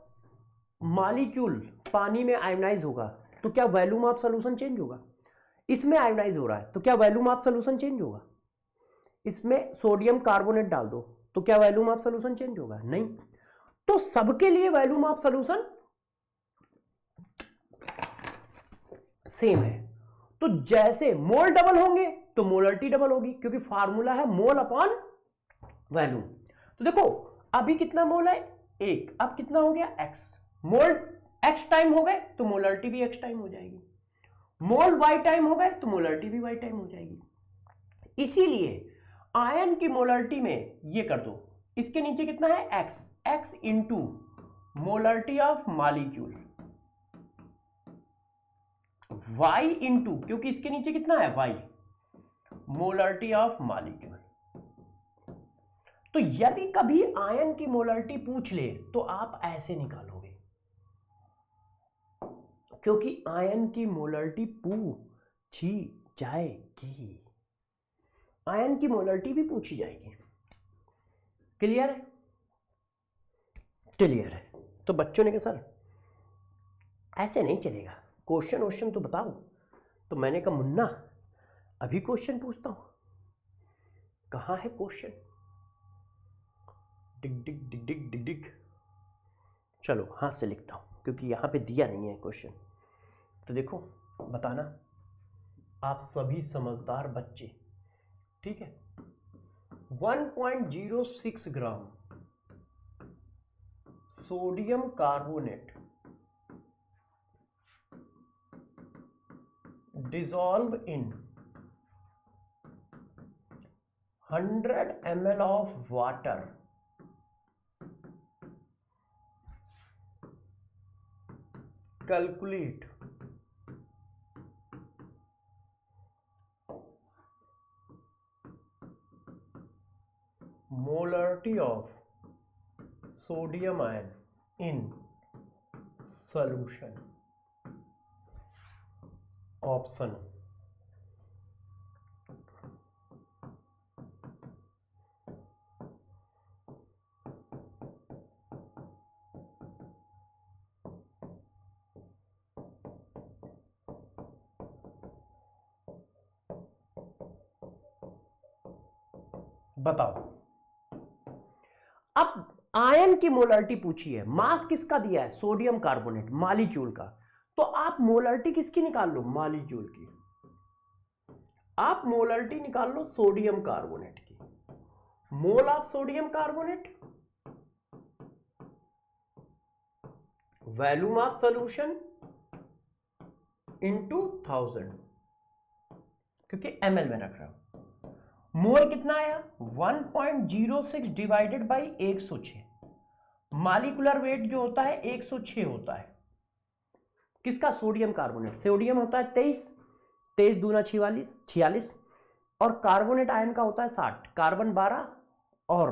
मॉलिक्यूल पानी में आयोनाइज होगा तो क्या वॉल्यूम ऑफ सॉल्यूशन चेंज होगा, इसमें आयोनाइज हो रहा है तो क्या वॉल्यूम ऑफ सॉल्यूशन चेंज होगा, इसमें सोडियम कार्बोनेट डाल दो तो क्या वॉल्यूम ऑफ सॉल्यूशन चेंज होगा, नहीं। तो सबके लिए वॉल्यूम ऑफ सॉल्यूशन सेम है। तो जैसे मोल डबल होंगे तो मोलरिटी डबल होगी, क्योंकि फार्मूला है मोल अपॉन वॉल्यूम। तो देखो अभी कितना मोल है, एक, अब कितना हो गया, एक्स, मोल एक्स टाइम हो गए तो मोलरिटी भी एक्स टाइम हो जाएगी, मोल वाई टाइम हो गए तो मोलरिटी भी वाई टाइम हो जाएगी। इसीलिए आयन की मोलरिटी में ये कर दो, इसके नीचे कितना है, X, X into molarity of molecule, Y into, क्योंकि इसके नीचे कितना है, वाई, मोलरिटी ऑफ मॉलिक्यूल। तो यदि कभी आयन की मोलरिटी पूछ ले तो आप ऐसे निकालोगे, क्योंकि आयन की मोलरिटी पूछी जाएगी, आयन की मोलरिटी भी पूछी जाएगी। क्लियर है, क्लियर है। तो बच्चों ने कहा सर ऐसे नहीं चलेगा, क्वेश्चन तो बताओ। तो मैंने कहा मुन्ना अभी क्वेश्चन पूछता हूं, कहां है क्वेश्चन, डिग डिग डिग डिग डिग डिग, चलो हाथ से लिखता हूं क्योंकि यहां पे दिया नहीं है क्वेश्चन। तो देखो बताना, आप सभी समझदार बच्चे, ठीक है, 1.06 gram sodium carbonate dissolve in 100 ml of water calculate molarity of sodium ion in solution। Option बताओ। अब आयन की मोलरिटी पूछी है, मास किसका दिया है, सोडियम कार्बोनेट, मॉलिक्यूल का, तो आप मोलरिटी किसकी निकाल लो, मॉलिक्यूल की। आप मोलरिटी निकाल लो सोडियम कार्बोनेट की, mole of sodium carbonate, volume of solution into 1000, क्योंकि ml में रख रहा हूं। मोल कितना आया 1.06 डिवाइडेड बाई 106। मॉलिक्यूलर वेट जो होता है 106 होता है किसका, सोडियम कार्बोनेट। सोडियम होता है 23, 23 दूना 46, और कार्बोनेट आयन का होता है 60, कार्बन 12 और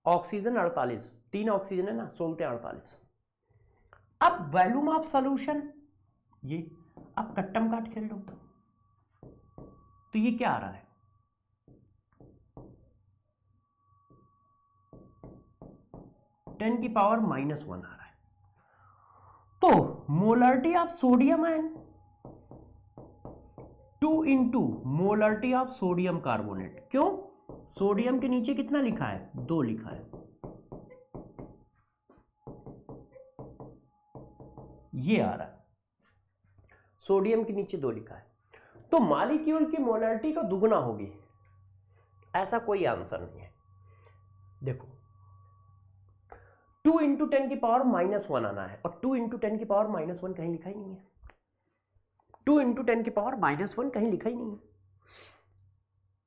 ऑक्सीजन 48, 3 ऑक्सीजन है ना, 16 48। अब वॉल्यूम ऑफ सॉल्यूशन, ये अब कट्टम काट खेल लो, तो ये क्या आ रहा है 10 की पावर -1 आ रहा है। तो molarity of sodium ion 2 into molarity of sodium carbonate. क्यों, सोडियम के नीचे कितना लिखा है 2 लिखा है, ये आ रहा है, सोडियम के नीचे 2 लिखा है। तो मॉलिक्यूल की मोलरिटी का दुगना होगी, ऐसा कोई आंसर नहीं है। देखो 2 इंटू 10 की पावर -1 आना है, और 2 इंटू 10 की पावर -1 कहीं लिखा ही नहीं है। 2 इंटू 10 की पावर -1 कहीं लिखा ही नहीं है।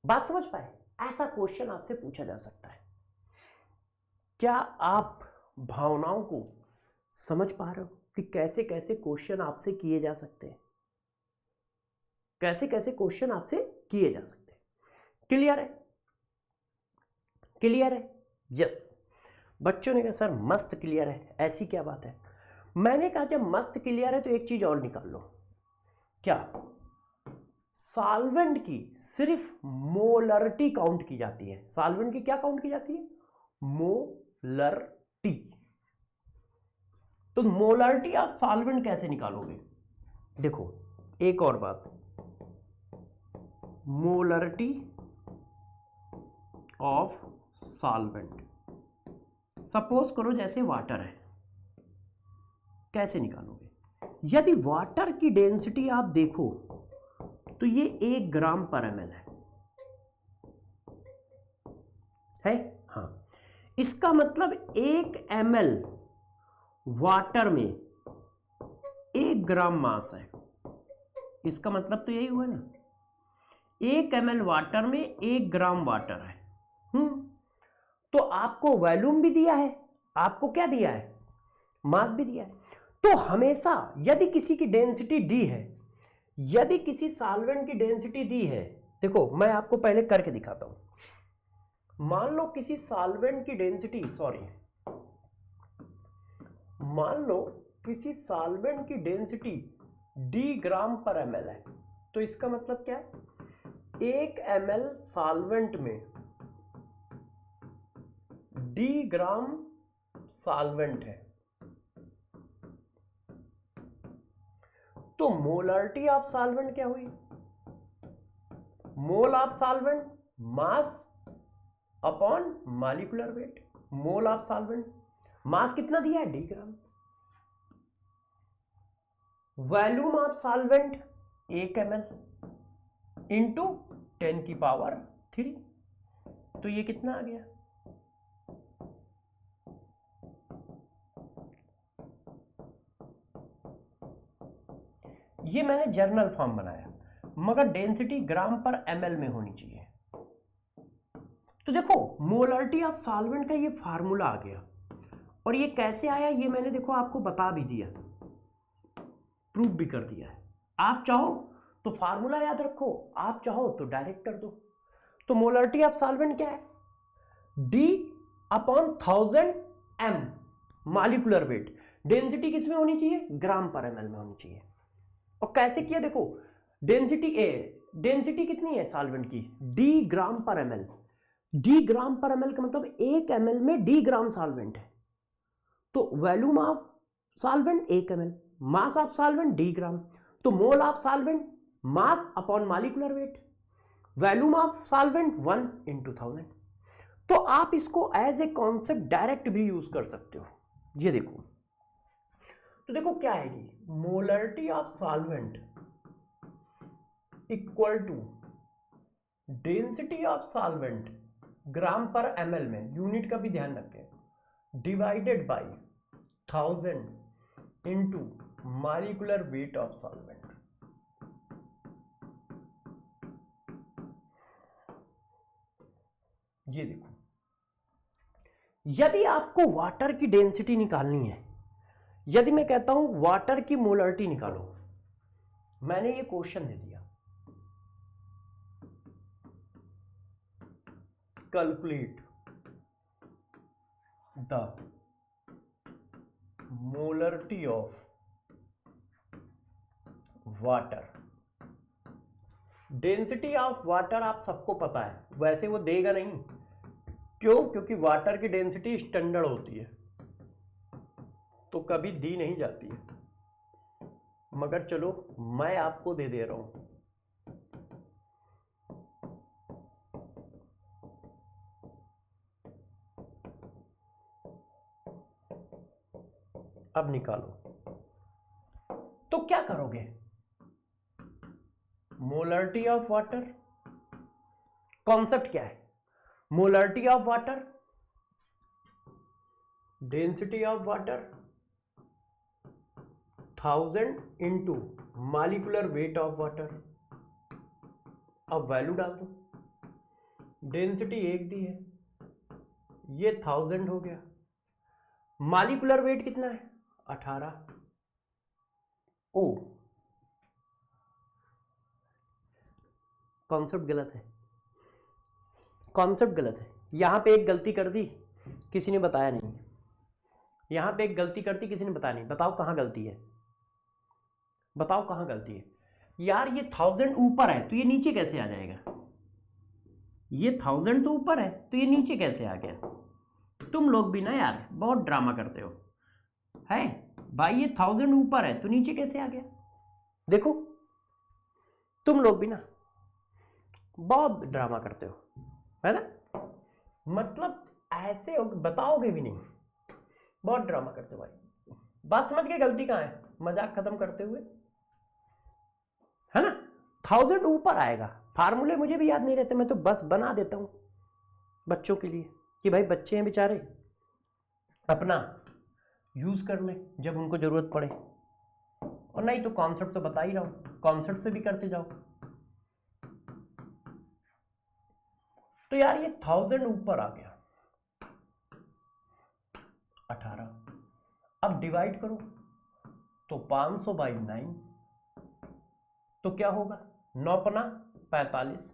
बात समझ पाए, ऐसा क्वेश्चन आपसे पूछा जा सकता है। क्या आप भावनाओं को समझ पा रहे हो कि कैसे कैसे क्वेश्चन आपसे किए जा सकते हैं, कैसे कैसे क्वेश्चन आपसे किए जा सकते हैं। क्लियर है, क्लियर है? यस, बच्चों ने कहा सर मस्त क्लियर है, ऐसी क्या बात है। मैंने कहा जब मस्त क्लियर है तो एक चीज और निकाल लो, क्या सॉल्वेंट की सिर्फ मोलरिटी काउंट की जाती है। सॉल्वेंट की क्या काउंट की जाती है, मोलरिटी। तो मोलरिटी आप सॉल्वेंट कैसे निकालोगे, देखो एक और बात, मोलरिटी ऑफ सॉल्वेंट, सपोज करो जैसे वाटर है, कैसे निकालोगे। यदि वाटर की डेंसिटी आप देखो तो ये 1 ग्राम पर ml है? हाँ, इसका मतलब 1 ml वाटर में 1 ग्राम मास है, इसका मतलब तो यही हुआ ना, 1 ml वाटर में 1 ग्राम वाटर है। तो आपको वॉल्यूम भी दिया है, आपको क्या दिया है, मास भी दिया है। तो हमेशा यदि किसी की डेंसिटी डी है, यदि किसी सॉल्वेंट की डेंसिटी दी है, देखो मैं आपको पहले करके दिखाता हूं। मान लो किसी सॉल्वेंट की डेंसिटी, मान लो किसी सॉल्वेंट की डेंसिटी डी ग्राम पर ml है, तो इसका मतलब क्या है, 1 ml सॉल्वेंट में डी ग्राम सॉल्वेंट है। तो मोलरिटी ऑफ सॉल्वेंट क्या हुई, mole of solvent mass upon molecular weight. Mole of solvent, mass कितना दिया है, D gram. Volume of solvent 1 ml into 10 की पावर 3, तो ये कितना आ गया, ये मैंने जर्नल फॉर्म बनाया, मगर डेंसिटी ग्राम पर ml में होनी चाहिए। तो देखो मोलरिटी ऑफ सॉल्वेंट का ये फार्मूला आ गया, और ये कैसे आया ये मैंने देखो आपको बता भी दिया, प्रूफ भी कर दिया है। आप चाहो तो फार्मूला याद रखो, आप चाहो तो डायरेक्ट कर दो। तो मोलरिटी ऑफ सॉल्वेंट क्या है, D upon 1000 m molecular weight. Density किस में होनी चाहिए, ग्राम पर ml में होनी चाहिए। और कैसे किया देखो, डेंसिटी कितनी है सॉल्वेंट की, D ग्राम पर ml। D ग्राम पर ml का मतलब 1 ml में D ग्राम सॉल्वेंट है। तो volume of solvent 1 ml, mass of solvent D gram. तो mole of solvent mass upon molecular weight, volume of solvent 1 into 1000। तो आप इसको एज ए कॉन्सेप्ट डायरेक्ट भी यूज कर सकते हो। ये देखो, तो देखो क्या आएगी, molarity of solvent equal to density of solvent gram per ml में, यूनिट का भी ध्यान रखें, divided by 1000 into molecular weight of solvent. ये देखो, यदि आपको वाटर की डेंसिटी निकालनी है, यदि मैं कहता हूं वाटर की मोलरिटी निकालो, मैंने ये क्वेश्चन दे दिया, calculate the molarity of water. Density of water आप सबको पता है, वैसे वो देगा नहीं, क्यों? क्योंकि वाटर की डेंसिटी स्टैंडर्ड होती है, तो कभी दी नहीं जाती है, मगर चलो मैं आपको दे दे रहा हूं। अब निकालो, तो क्या करोगे? मोलरिटी ऑफ वाटर, कॉन्सेप्ट क्या है? Molarity of water, density of water 1000 into molecular weight of water. अब वैल्यू डाल दो, डेंसिटी 1 दी है, ये 1000 हो गया, मॉलिक्यूलर वेट कितना है? 18। ओ, कॉन्सेप्ट गलत है, कॉन्सेप्ट गलत है। यहां पे एक गलती कर दी, किसी ने बताया नहीं, यहां पे एक गलती कर दी, किसी ने बताया नहीं। बताओ कहां गलती है, बताओ कहां गलती है? यार ये 1000 ऊपर है तो ये नीचे कैसे आ जाएगा? ये 1000 तो ऊपर है तो ये नीचे कैसे आ गया? तुम लोग भी ना यार बहुत ड्रामा करते हो, है भाई? ये 1000 ऊपर है तो नीचे कैसे आ गया? देखो तुम लोग भी ना बहुत ड्रामा करते हो, है ना? मतलब ऐसे बताओगे भी नहीं, बहुत ड्रामा करते हो भाई। बात समझ के गलती कहां है? मजाक खत्म करते हुए, है ना? 1000 ऊपर आएगा। फार्मूले मुझे भी याद नहीं रहते, मैं तो बस बना देता हूं बच्चों के लिए कि भाई बच्चे हैं बेचारे, अपना यूज कर ले जब उनको जरूरत पड़े, और नहीं तो कॉन्सेप्ट तो बता ही रहा हूं, कॉन्सेप्ट से भी करते जाओ। तो यार ये 1000 ऊपर आ गया, 18। अब डिवाइड करो तो 500 बाई 9, तो क्या होगा? 9 पना 45,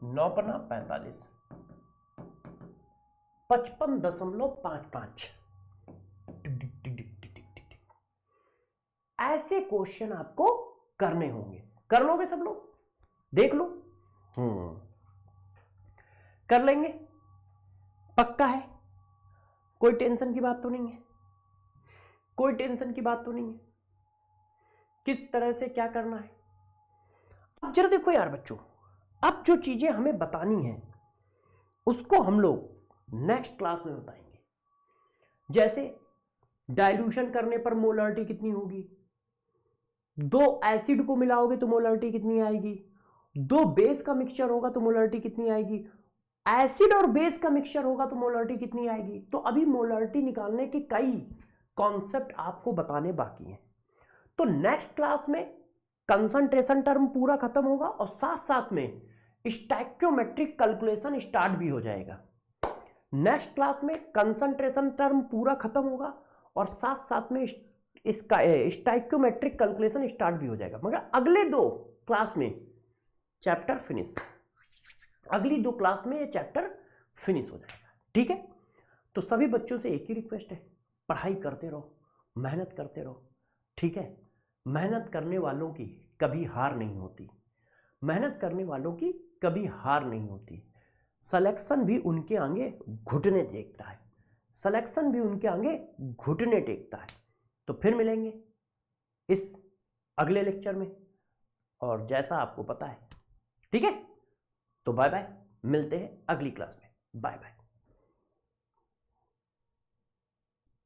9 पना 45, 55.55। ऐसे क्वेश्चन आपको करने होंगे, कर लोगे सब लोग? देख लो, कर लेंगे, पक्का है? कोई टेंशन की बात तो नहीं है, कोई टेंशन की बात तो नहीं है। किस तरह से क्या करना है? अब जरा देखो यार बच्चों, अब जो चीजें हमें बतानी है उसको हम लोग नेक्स्ट क्लास में बताएंगे। जैसे डाइल्यूशन करने पर मोलरिटी कितनी होगी, 2 एसिड को मिलाओगे तो मोलरिटी कितनी आएगी, 2 बेस का मिक्सचर होगा तो मोलरिटी कितनी आएगी, एसिड और बेस का मिक्सचर होगा तो मोलरिटी कितनी आएगी। तो अभी मोलरिटी निकालने के कई कॉन्सेप्ट आपको बताने बाकी हैं। तो नेक्स्ट क्लास में कंसंट्रेशन टर्म पूरा खत्म होगा और साथ साथ में स्टोइकियोमेट्रिक कैलकुलेशन स्टार्ट भी हो जाएगा। नेक्स्ट क्लास में कंसंट्रेशन टर्म पूरा खत्म होगा और साथ साथ में इसका स्टोइकियोमेट्रिक कैलकुलेशन स्टार्ट भी हो जाएगा। मगर अगले 2 क्लास में चैप्टर फिनिश, अगली 2 क्लास में ये चैप्टर फिनिश हो जाएगा। ठीक है? तो सभी बच्चों से एक ही रिक्वेस्ट है, पढ़ाई करते रहो, मेहनत करते रहो। ठीक है? मेहनत करने वालों की कभी हार नहीं होती, मेहनत करने वालों की कभी हार नहीं होती। सिलेक्शन भी उनके आगे घुटने टेकता है, सिलेक्शन भी उनके आगे घुटने टेकता है। तो फिर मिलेंगे इस अगले लेक्चर में, और जैसा आपको पता है। ठीक है? तो बाय बाय, मिलते हैं अगली क्लास में। Bye bye.